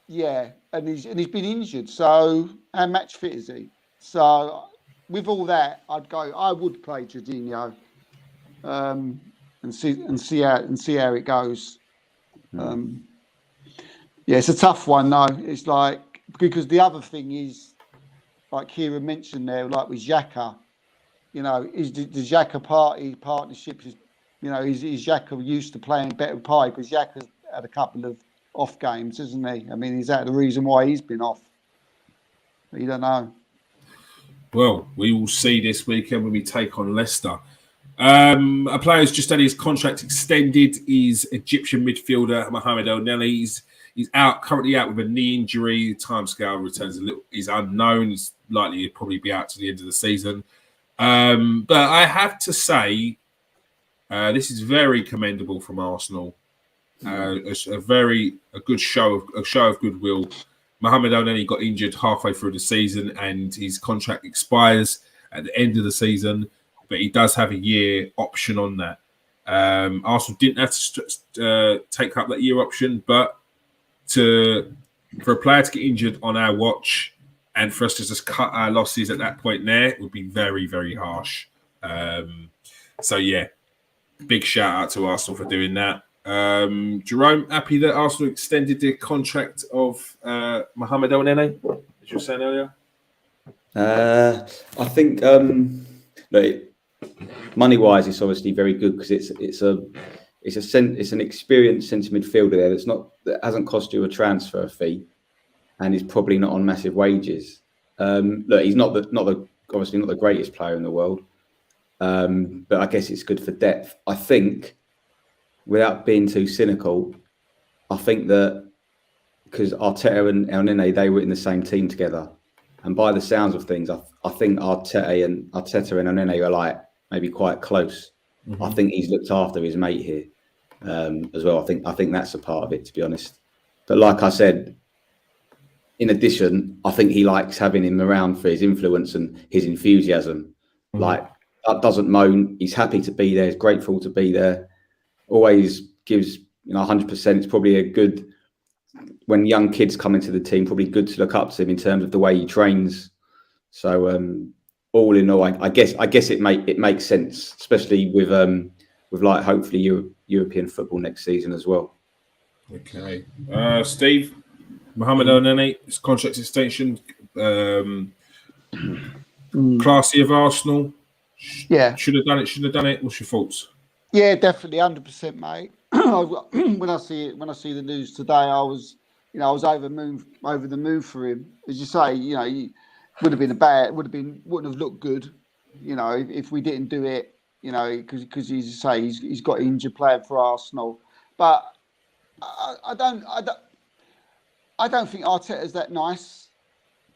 Speaker 2: yeah, and he's been injured. So, how match fit is he? So, with all that, I would play Jorginho, and see how it goes. Yeah, it's a tough one though. It's like because the other thing is, like Kieran mentioned there, like with Xhaka. Is the Xhaka partnership is, is Xhaka used to playing better pie because Xhaka's had a couple of off games, isn't he? I mean, is that the reason why he's been off? You don't know.
Speaker 1: Well, we will see this weekend when we take on Leicester. A player who's just had his contract extended is Egyptian midfielder Mohamed El Neni. He's currently out with a knee injury. The timescale returns is unknown. He's likely to probably be out to the end of the season. But I have to say, this is very commendable from Arsenal. A good show of goodwill. Mohamed El Neni got injured halfway through the season, and his contract expires at the end of the season. But he does have a year option on that. Arsenal didn't have to take up that year option, but for a player to get injured on our watch and for us to just cut our losses at that point there would be very, very harsh. So, yeah, big shout out to Arsenal for doing that. Jerome, happy that Arsenal extended the contract of Mohamed El Neni, as you were saying earlier?
Speaker 3: I think money-wise, it's obviously very good because it's an experienced centre midfielder there that hasn't cost you a transfer fee, and is probably not on massive wages. Look, he's obviously not the greatest player in the world, but I guess it's good for depth. I think, without being too cynical, I think that because Arteta and El Neni, they were in the same team together, and by the sounds of things, I think Arteta and El Neni are like maybe quite close. Mm-hmm. I think he's looked after his mate here as well. I think that's a part of it, to be honest. But like I said, in addition, I think he likes having him around for his influence and his enthusiasm. Mm-hmm. Like, that doesn't moan. He's happy to be there. He's grateful to be there. Always gives 100%. It's probably a good, when young kids come into the team, probably good to look up to him in terms of the way he trains. So all in all, I guess it makes sense, especially with like hopefully European football next season as well.
Speaker 1: Okay, Steve, Mohamed El Neni, his contract extension, classy of Arsenal.
Speaker 2: Yeah,
Speaker 1: should have done it. What's your thoughts?
Speaker 2: Yeah, definitely, 100%, mate. When I see the news today, I was over the moon for him. As you say, he wouldn't have looked good, if we didn't do it, because he's got injured playing for Arsenal. But I don't think Arteta's that nice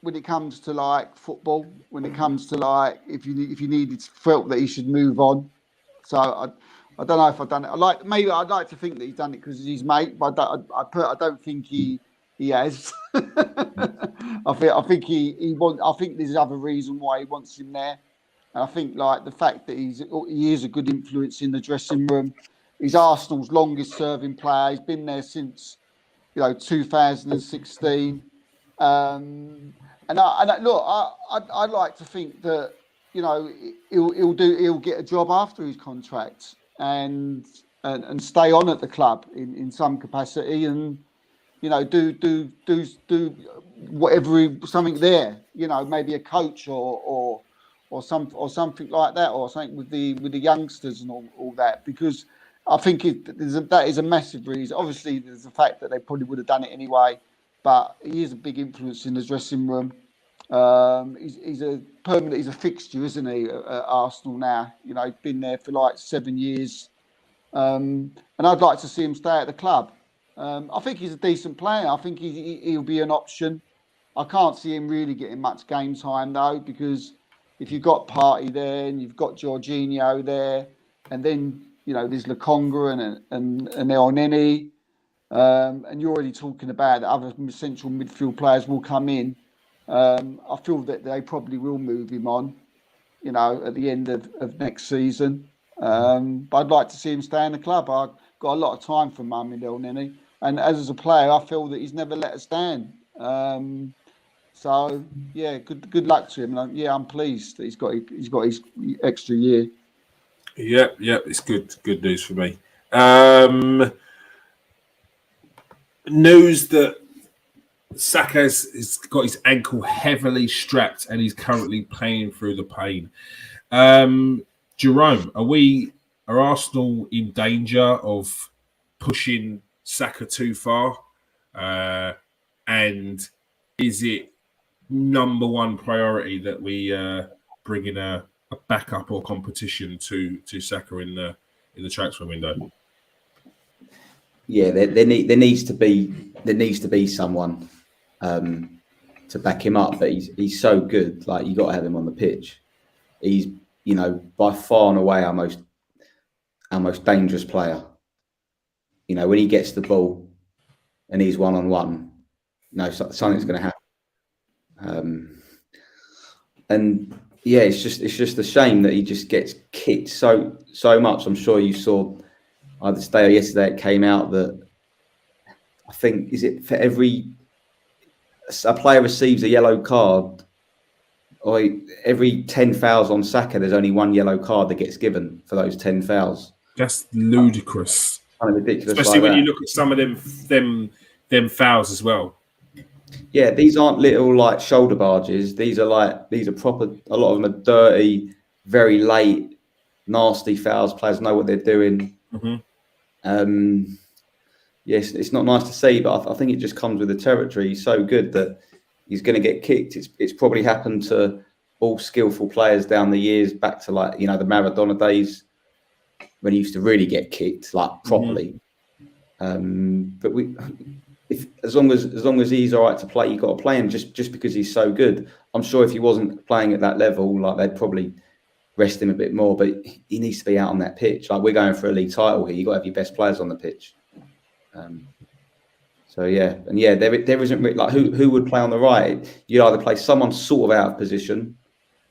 Speaker 2: when it comes to like football. When it comes to like if you felt that he should move on. So I don't know if I've done it. I'd like to think that he's done it because he's his mate, but I don't think he He has. I think he wants. I think there's other reason why he wants him there. And I think like the fact that he is a good influence in the dressing room. He's Arsenal's longest serving player. He's been there since 2016. I'd like to think that he'll get a job after his contract and stay on at the club in some capacity and do whatever something there. Maybe a coach or something like that, or something with the youngsters and all that, because I think that is a massive reason. Obviously, there's the fact that they probably would have done it anyway, but he is a big influence in the dressing room. He's a fixture, isn't he, at Arsenal now? He's been there for like 7 years, and I'd like to see him stay at the club. I think he's a decent player. I think he'll be an option. I can't see him really getting much game time though, because if you've got Partey there and you've got Jorginho there, and then there's Lokonga and El Neni, and you're already talking about other central midfield players will come in. I feel that they probably will move him on, at the end of next season. But I'd like to see him stay in the club. I've got a lot of time for Mohamed El Neni, and as a player, I feel that he's never let us down. So yeah, good luck to him. I'm pleased that he's got his extra year.
Speaker 1: Yeah, it's good news for me. News that Saka's got his ankle heavily strapped and he's currently playing through the pain. Jerome, are Arsenal in danger of pushing Saka too far? And is it number one priority that we bring in a backup or competition to Saka in the transfer window?
Speaker 3: Yeah, there needs to be someone to back him up. But he's so good. Like, you got to have him on the pitch. He's by far and away our most dangerous player. When he gets the ball and he's 1-on-1, something's going to happen. And yeah, it's just a shame that he just gets kicked so much. I'm sure you saw either today or yesterday it came out that I think, is it for every a player receives a yellow card, or every 10 fouls on Saka, there's only one yellow card that gets given for those 10 fouls.
Speaker 1: That's ludicrous.
Speaker 3: Kind of ridiculous.
Speaker 1: Especially when you look at some of them fouls as well.
Speaker 3: Yeah, these aren't little like shoulder barges. These are proper. A lot of them are dirty, very late, nasty fouls. Players know what they're doing.
Speaker 1: Mm-hmm.
Speaker 3: Yes, it's not nice to see, but I think it just comes with the territory. He's so good that he's going to get kicked. It's probably happened to all skillful players down the years, back to the Maradona days when he used to really get kicked like properly. Mm-hmm. But as long as he's all right to play, you've got to play him just because he's so good. I'm sure if he wasn't playing at that level, like, they'd probably rest him a bit more, but he needs to be out on that pitch. Like, we're going for a league title here. You've got to have your best players on the pitch. There isn't like who would play on the right. You'd either play someone sort of out of position,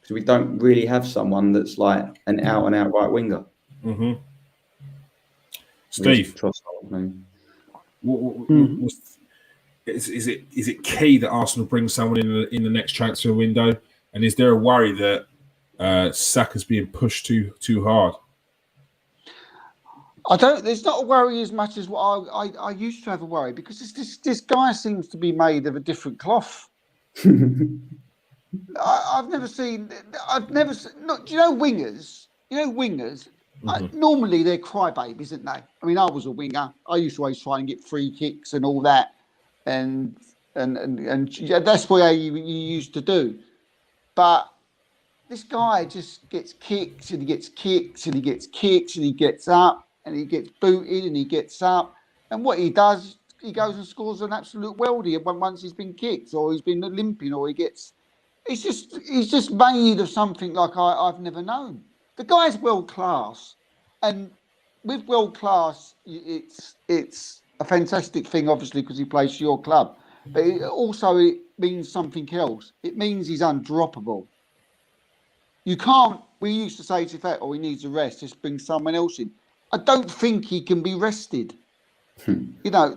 Speaker 3: because we don't really have someone that's like an out and out right winger.
Speaker 1: Mm-hmm. Steve, is it key that Arsenal brings someone in the next transfer window? And is there a worry that Saka's being pushed too hard?
Speaker 2: There's not a worry as much as what I used to have a worry, because this guy seems to be made of a different cloth. I've never seen. Look, do you know wingers? Mm-hmm. Normally they're crybabies, aren't they? I mean, I was a winger. I used to always try and get free kicks and all that, and that's what you used to do. But this guy just gets kicked and he gets kicked and he gets kicked and he gets up and he gets booted and he gets up. And what he does, he goes and scores an absolute weldy once he's been kicked, or he's been limping, or he gets. He's just made of something like I've never known. The guy's world class, and with world class, it's a fantastic thing, obviously, because he plays for your club. But it means something else. It means he's undroppable. You can't. We used to say to effect, "Oh, he needs a rest. Just bring someone else in." I don't think he can be rested. You know,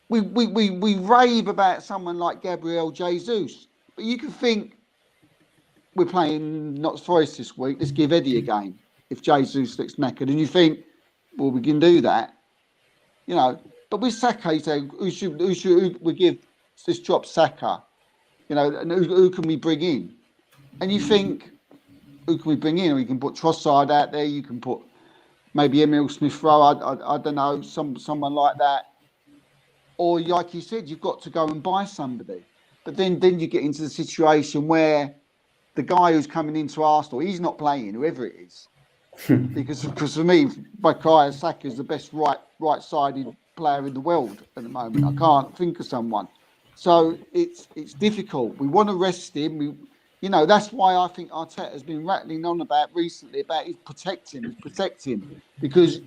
Speaker 2: we rave about someone like Gabriel Jesus, but you can think we're playing not Forest this week. Let's give Eddie a game if Jesus looks knackered, and you think, well, we can do that. You know, but with Saka, you say, who we give this drop Saka? You know, and who can we bring in? And you think, who can we bring in? We can put Trossard out there. You can put maybe Emil Smith-Rowe. I don't know, someone like that. Or like you said, you've got to go and buy somebody. But then you get into the situation where the guy who's coming into Arsenal, he's not playing, whoever it is. because for me, Bukayo Saka is the best right-sided player in the world at the moment. I can't think of someone. So it's difficult. We want to rest him. That's why I think Arteta has been rattling on about recently about he's protecting, because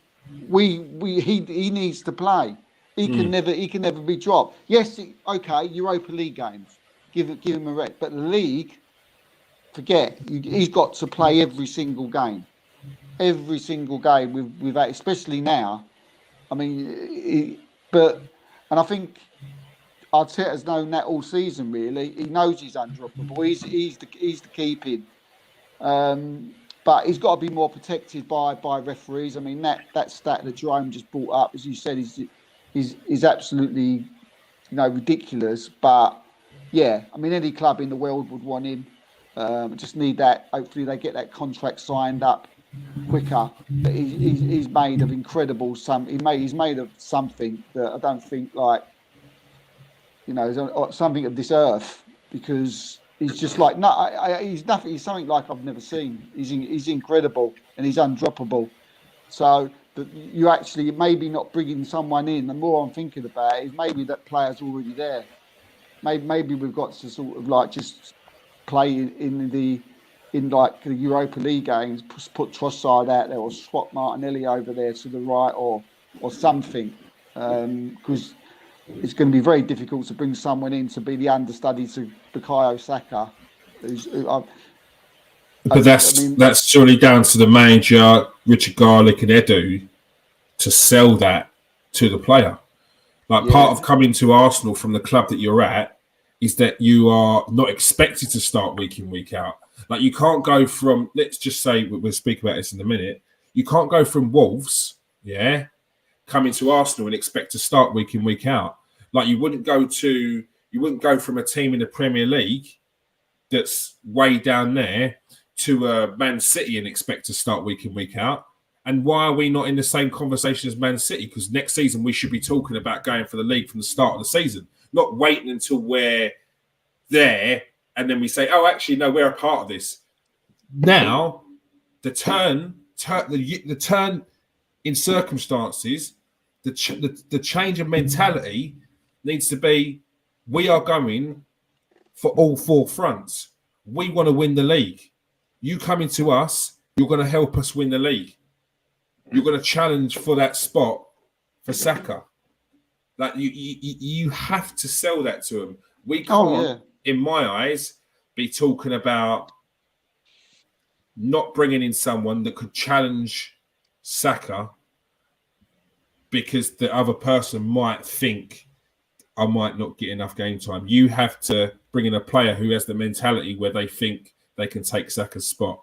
Speaker 2: he needs to play. He can never be dropped. Yes, okay, Europa League games, give him a rest, but the league, forget. He's got to play every single game with that, especially now. I mean, and I think Arteta's known that all season. Really, he knows he's undroppable. He's the keeping, but he's got to be more protected by referees. I mean, that stat that Jerome just brought up, as you said, is absolutely ridiculous. But yeah, I mean, any club in the world would want him. Just need that. Hopefully, they get that contract signed up quicker. But he's made of incredible. He's made of something that I don't think something of this earth, because he's just like he's nothing. He's something like I've never seen. He's incredible and he's undroppable. So you actually maybe not bringing someone in. The more I'm thinking about it, is maybe that player's already there. Maybe we've got to sort of just play in the Europa League games, put Trossard out there or swap Martinelli over there to the right or something, because it's going to be very difficult to bring someone in to be the understudy to Bukayo Saka.
Speaker 1: But that's surely down to the manager, Richard Garlick and Edu, to sell that to the player. Part of coming to Arsenal from the club that you're at is that you are not expected to start week in, week out. You can't go from, let's just say, we'll speak about this in a minute, you can't go from Wolves, coming to Arsenal and expect to start week in, week out. You wouldn't go from a team in the Premier League that's way down there to Man City and expect to start week in, week out. And why are we not in the same conversation as Man City? Because next season we should be talking about going for the league from the start of the season, not waiting until we're there and then we say, oh, actually, no, we're a part of this. Now, the turn in circumstances, the change of mentality needs to be, we are going for all four fronts. We want to win the league. You coming to us, you're going to help us win the league. You're going to challenge for that spot for Saka. You have to sell that to them. We can't, in my eyes, be talking about not bringing in someone that could challenge Saka because the other person might think I might not get enough game time. You have to bring in a player who has the mentality where they think they can take Saka's spot.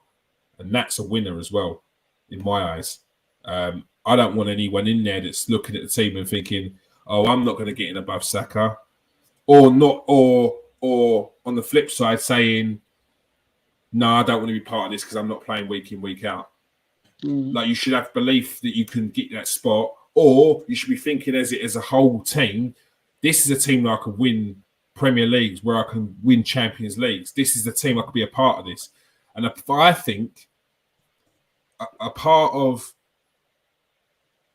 Speaker 1: And that's a winner as well, in my eyes. I don't want anyone in there that's looking at the team and thinking, oh, I'm not going to get in above Saka. Or on the flip side saying, no, I don't want to be part of this because I'm not playing week in, week out. You should have belief that you can get that spot, or you should be thinking as a whole team, this is a team that I can win Premier Leagues, where I can win Champions Leagues. This is the team I could be a part of this. And I think a part of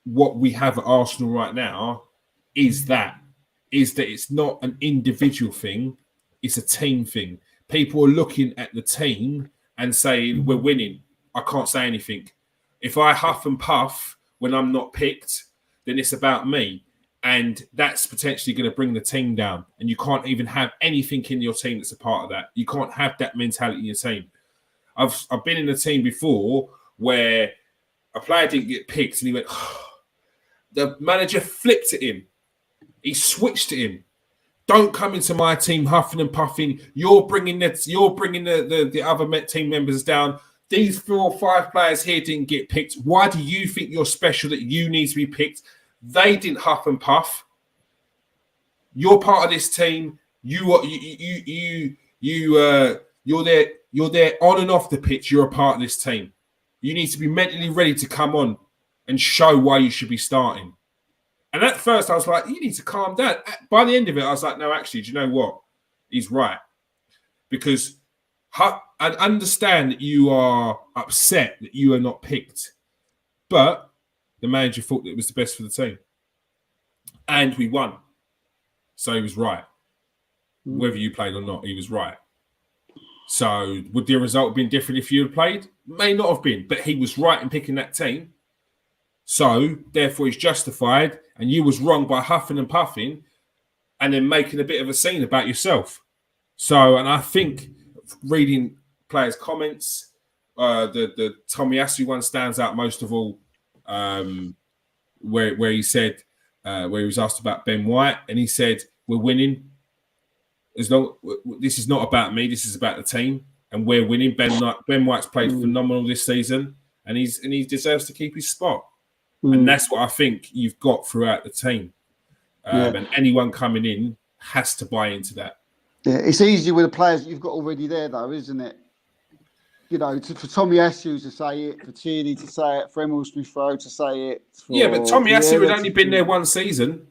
Speaker 1: what we have at Arsenal right now is that it's not an individual thing, it's a team thing. People are looking at the team and saying, we're winning. I can't say anything. If I huff and puff when I'm not picked, then it's about me. And that's potentially going to bring the team down. And you can't even have anything in your team that's a part of that. You can't have that mentality in your team. I've been in a team before where a player didn't get picked and he went, the manager flipped at him. He switched at him. Don't come into my team huffing and puffing. You're bringing the other team members down. These 4 or 5 players here didn't get picked. Why do you think you're special that you need to be picked? They didn't huff and puff. You're part of this team. You're there on and off the pitch. You're a part of this team. You need to be mentally ready to come on and show why you should be starting. And at first, I was like, you need to calm down. By the end of it, I was like, no, actually, do you know what? He's right. Because I understand that you are upset that you are not picked. But the manager thought that it was the best for the team. And we won. So he was right. Whether you played or not, he was right. So would the result have been different if you had played? May not have been, but he was right in picking that team. So therefore he's justified, and you was wrong by huffing and puffing and then making a bit of a scene about yourself. So, and I think reading players' comments, the Tomiyasu one stands out most of all. Where he said, where he was asked about Ben White, and he said, "We're winning. This is not about me. This is about the team, and we're winning." Ben White's played phenomenal this season, and he deserves to keep his spot. And that's what I think you've got throughout the team. And anyone coming in has to buy into that.
Speaker 2: Yeah, it's easy with the players that you've got already there, though, isn't it? You know, for Tomiyasu to say it, for Tierney to say it, for Emil Smith-Rowe to say it.
Speaker 1: But Tomiyasu had only been there one season.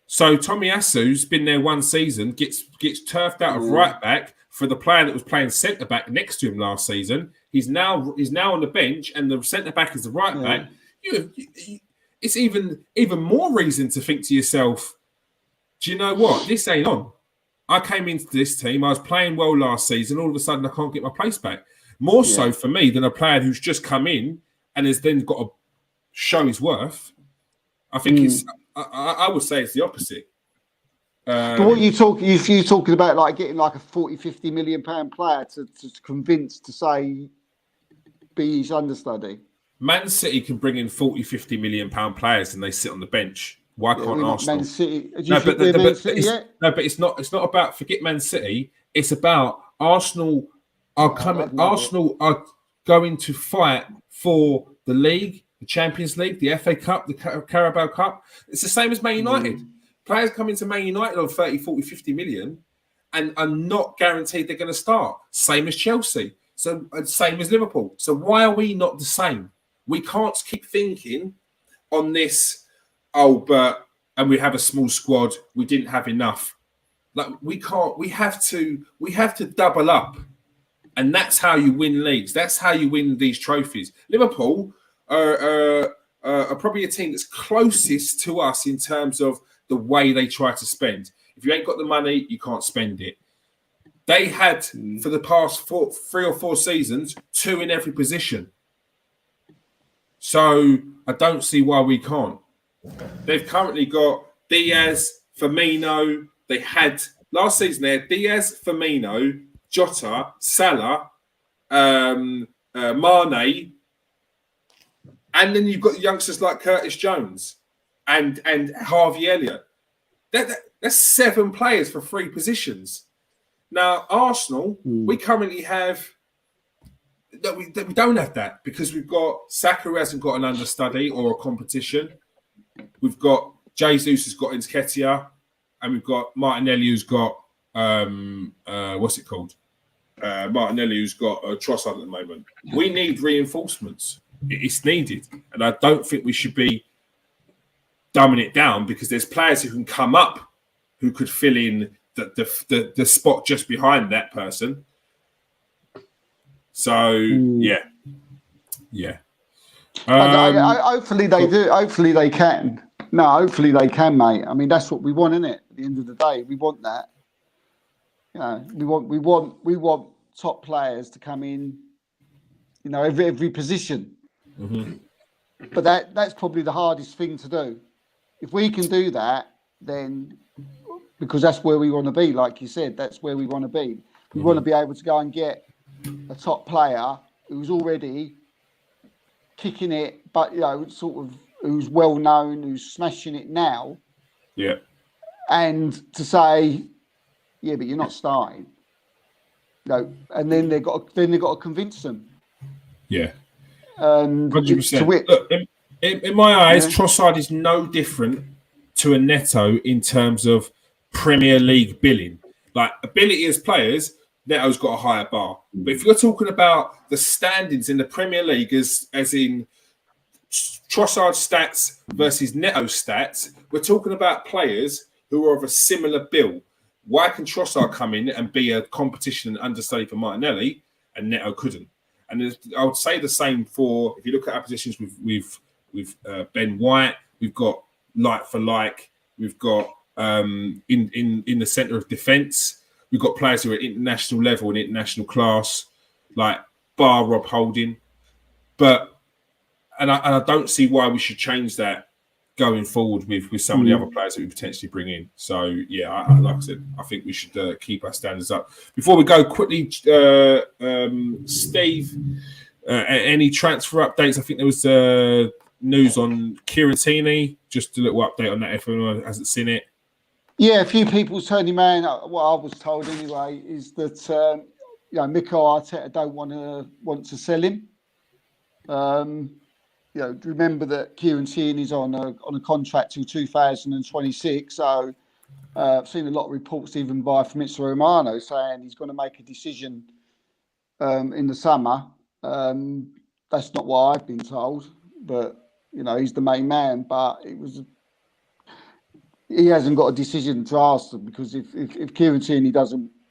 Speaker 1: So Tomiyasu's been there one season, gets turfed out of right back for the player that was playing centre back next to him last season. He's now on the bench, and the centre back is the right back. It's even more reason to think to yourself, do you know what? This ain't on. I came into this team, I was playing well last season, all of a sudden I can't get my place back. More so for me than a player who's just come in and has then got to show his worth. I think it's. I would say it's the opposite.
Speaker 2: But what you talk, if you're talking about like getting like a 40-50 million pound player to convince to say be his understudy.
Speaker 1: Man City can bring in 40-50 million pound players and they sit on the bench. Why can't Arsenal?
Speaker 2: Man City.
Speaker 1: No, but it's not. It's not about forget Man City. It's about Arsenal. Arsenal are going to fight for the league, the Champions League, the FA Cup, the Carabao Cup. It's the same as Man United. Players come into Man United on 30, 40, 50 million and are not guaranteed they're going to start. Same as Chelsea. So same as Liverpool. So why are we not the same? We can't keep thinking on this, and we have a small squad, we didn't have enough. Like we can't, we have to double up. And that's how you win leagues. That's how you win these trophies. Liverpool are probably a team that's closest to us in terms of the way they try to spend. If you ain't got the money, you can't spend it. They had, for the past 3 or 4 seasons, 2 in every position. So I don't see why we can't. They've currently got Diaz, Firmino. They had, last season, they had Diaz, Firmino, Jota, Salah, Mane, and then you've got youngsters like Curtis Jones and Harvey Elliott. That's 7 players for 3 positions. Now, Arsenal, we currently have we don't have that because we've got Saka who hasn't got an understudy or a competition. We've got Jesus who's got Nketiah, and we've got Martinelli who's got what's it called? Martinelli who's got Trossard at the moment. We need reinforcements. It's needed, and I don't think we should be dumbing it down because there's players who can come up who could fill in the spot just behind that person. So yeah.
Speaker 2: Hopefully they do. Hopefully they can. No, hopefully they can, mate. I mean, that's what we want, isn't it? At the end of the day, we want that. You know, we want top players to come in. You know, every position. Mm-hmm. But that's probably the hardest thing to do. if we can do that, then because that's where we want to be, like you said, that's where we want to be. We want to be able to go and get a top player who's already kicking it, but sort of who's well known, who's smashing it now.
Speaker 1: Yeah.
Speaker 2: And to say, yeah, but you're not starting. And then they've got to convince them.
Speaker 1: Yeah.
Speaker 2: 100%.
Speaker 1: Look, in my eyes, Trossard is no different to a Neto in terms of Premier League billing. Like ability as players, Neto's got a higher bar. But if you're talking about the standings in the Premier League as in Trossard stats versus Neto stats, we're talking about players who are of a similar bill. Why can Trossard come in and be a competition and understudy for Martinelli and Neto couldn't? And I would say the same for, if you look at our positions with Ben White, we've got like for like, we've got in the centre of defence, we've got players who are at international level and international class, like bar Rob Holding. And I don't see why we should change that going forward with some of the other players that we potentially bring in. So, yeah, like I said, I think we should keep our standards up. Before we go, quickly, Steve, any transfer updates? I think there was news on Kieran Tierney. Just a little update on that if anyone hasn't seen it.
Speaker 2: Yeah, a few people turning man. What I was told anyway is that Mikel Arteta don't want to sell him. Remember that Kieran Tierney's on a contract till 2026. So I've seen a lot of reports even by Fabrizio Romano saying he's going to make a decision in the summer. That's not what I've been told, but he's the main man. But he hasn't got a decision to ask them, because if Kieran Tierney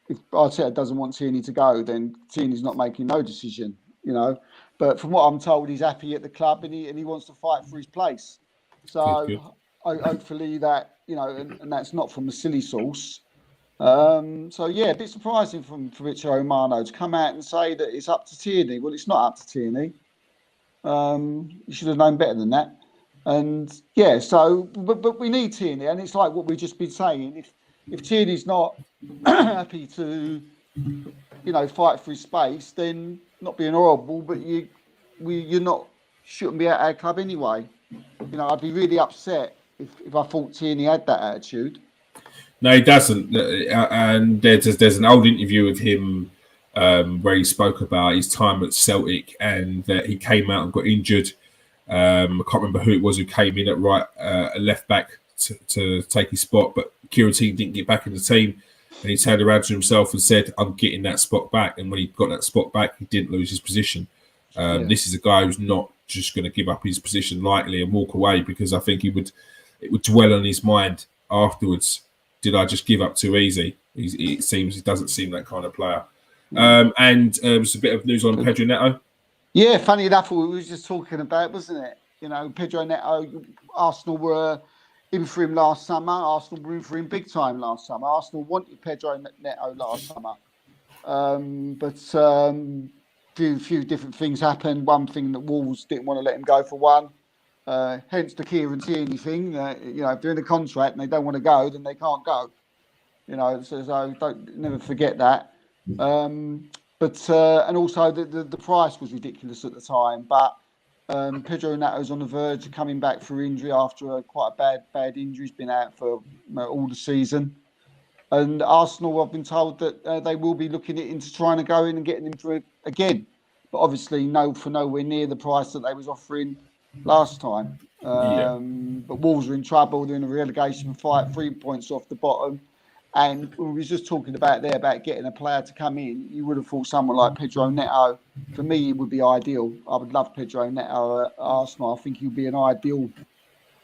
Speaker 2: if Arteta doesn't want Tierney to go, then Tierney's not making no decision. But from what I'm told, he's happy at the club and he wants to fight for his place. So
Speaker 1: good.
Speaker 2: Hopefully that, and that's not from a silly source. So yeah, a bit surprising from Fabrizio Romano to come out and say that it's up to Tierney. Well, it's not up to Tierney. You should have known better than that. And yeah, so but we need Tierney, and it's like what we've just been saying. If Tierney's not happy to fight for his space, then, not being horrible, but shouldn't be at our club anyway. I'd be really upset if I thought Tierney had that attitude.
Speaker 1: No, he doesn't. And there's an old interview with him where he spoke about his time at Celtic and that he came out and got injured. I can't remember who it was who came in at left back to take his spot, but Kieran Tierney didn't get back in the team. And he turned around to himself and said, I'm getting that spot back. And when he got that spot back, he didn't lose his position. This is a guy who's not just going to give up his position lightly and walk away, because I think it would dwell on his mind afterwards. Did I just give up too easy? He doesn't seem that kind of player. And there was a bit of news on Pedro Neto.
Speaker 2: Yeah, funny enough, we were just talking about, wasn't it? Pedro Neto, Arsenal were in for him last summer. Arsenal were in for him big time last summer. Arsenal wanted Pedro Neto last summer. But few different things happened. One thing that Wolves didn't want to let him go for one. Hence the Kieran Tierney thing. If they're in a contract and they don't want to go, then they can't go. So don't never forget that. And also the price was ridiculous at the time. But Pedro Neto's on the verge of coming back for injury after quite a bad injury. He's been out for all the season. And Arsenal, I've been told that they will be looking into trying to go in and getting him through again. But obviously for nowhere near the price that they was offering last time. But Wolves are in trouble. They're in a relegation fight, 3 points off the bottom. And we were just talking about getting a player to come in. You would have thought someone like Pedro Neto, for me, it would be ideal. I would love Pedro Neto at Arsenal. I think he'd be an ideal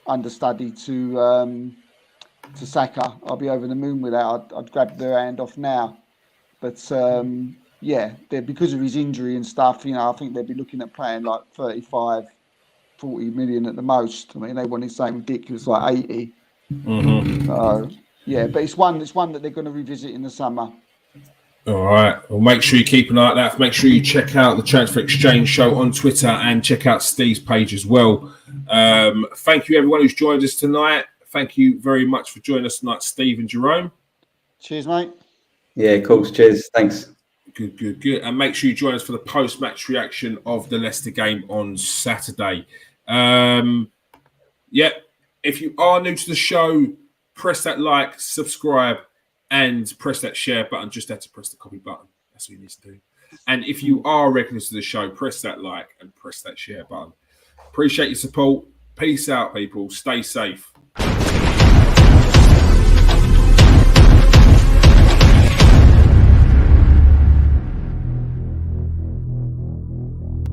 Speaker 2: understudy to Saka. I'll be over the moon with that. I'd grab their hand off now. But because of his injury and stuff, I think they'd be looking at paying like 35, 40 million at the most. I mean, they wanted something ridiculous like 80. Mm-hmm. Yeah, but it's one that they're going to revisit in the summer.
Speaker 1: All right. Well, make sure you keep an eye on that. Make sure you check out the Transfer Exchange Show on Twitter and check out Steve's page as well. Thank you, everyone who's joined us tonight. Thank you very much for joining us tonight, Steve and Jerome.
Speaker 2: Cheers, mate.
Speaker 3: Yeah, of course. Cheers. Thanks.
Speaker 1: Good. And make sure you join us for the post-match reaction of the Leicester game on Saturday. If you are new to the show, press that like, subscribe, and press that share button. Just have to press the copy button. That's what you need to do. And if you are regular to the show, press that like and press that share button. Appreciate your support. Peace out, people. Stay safe.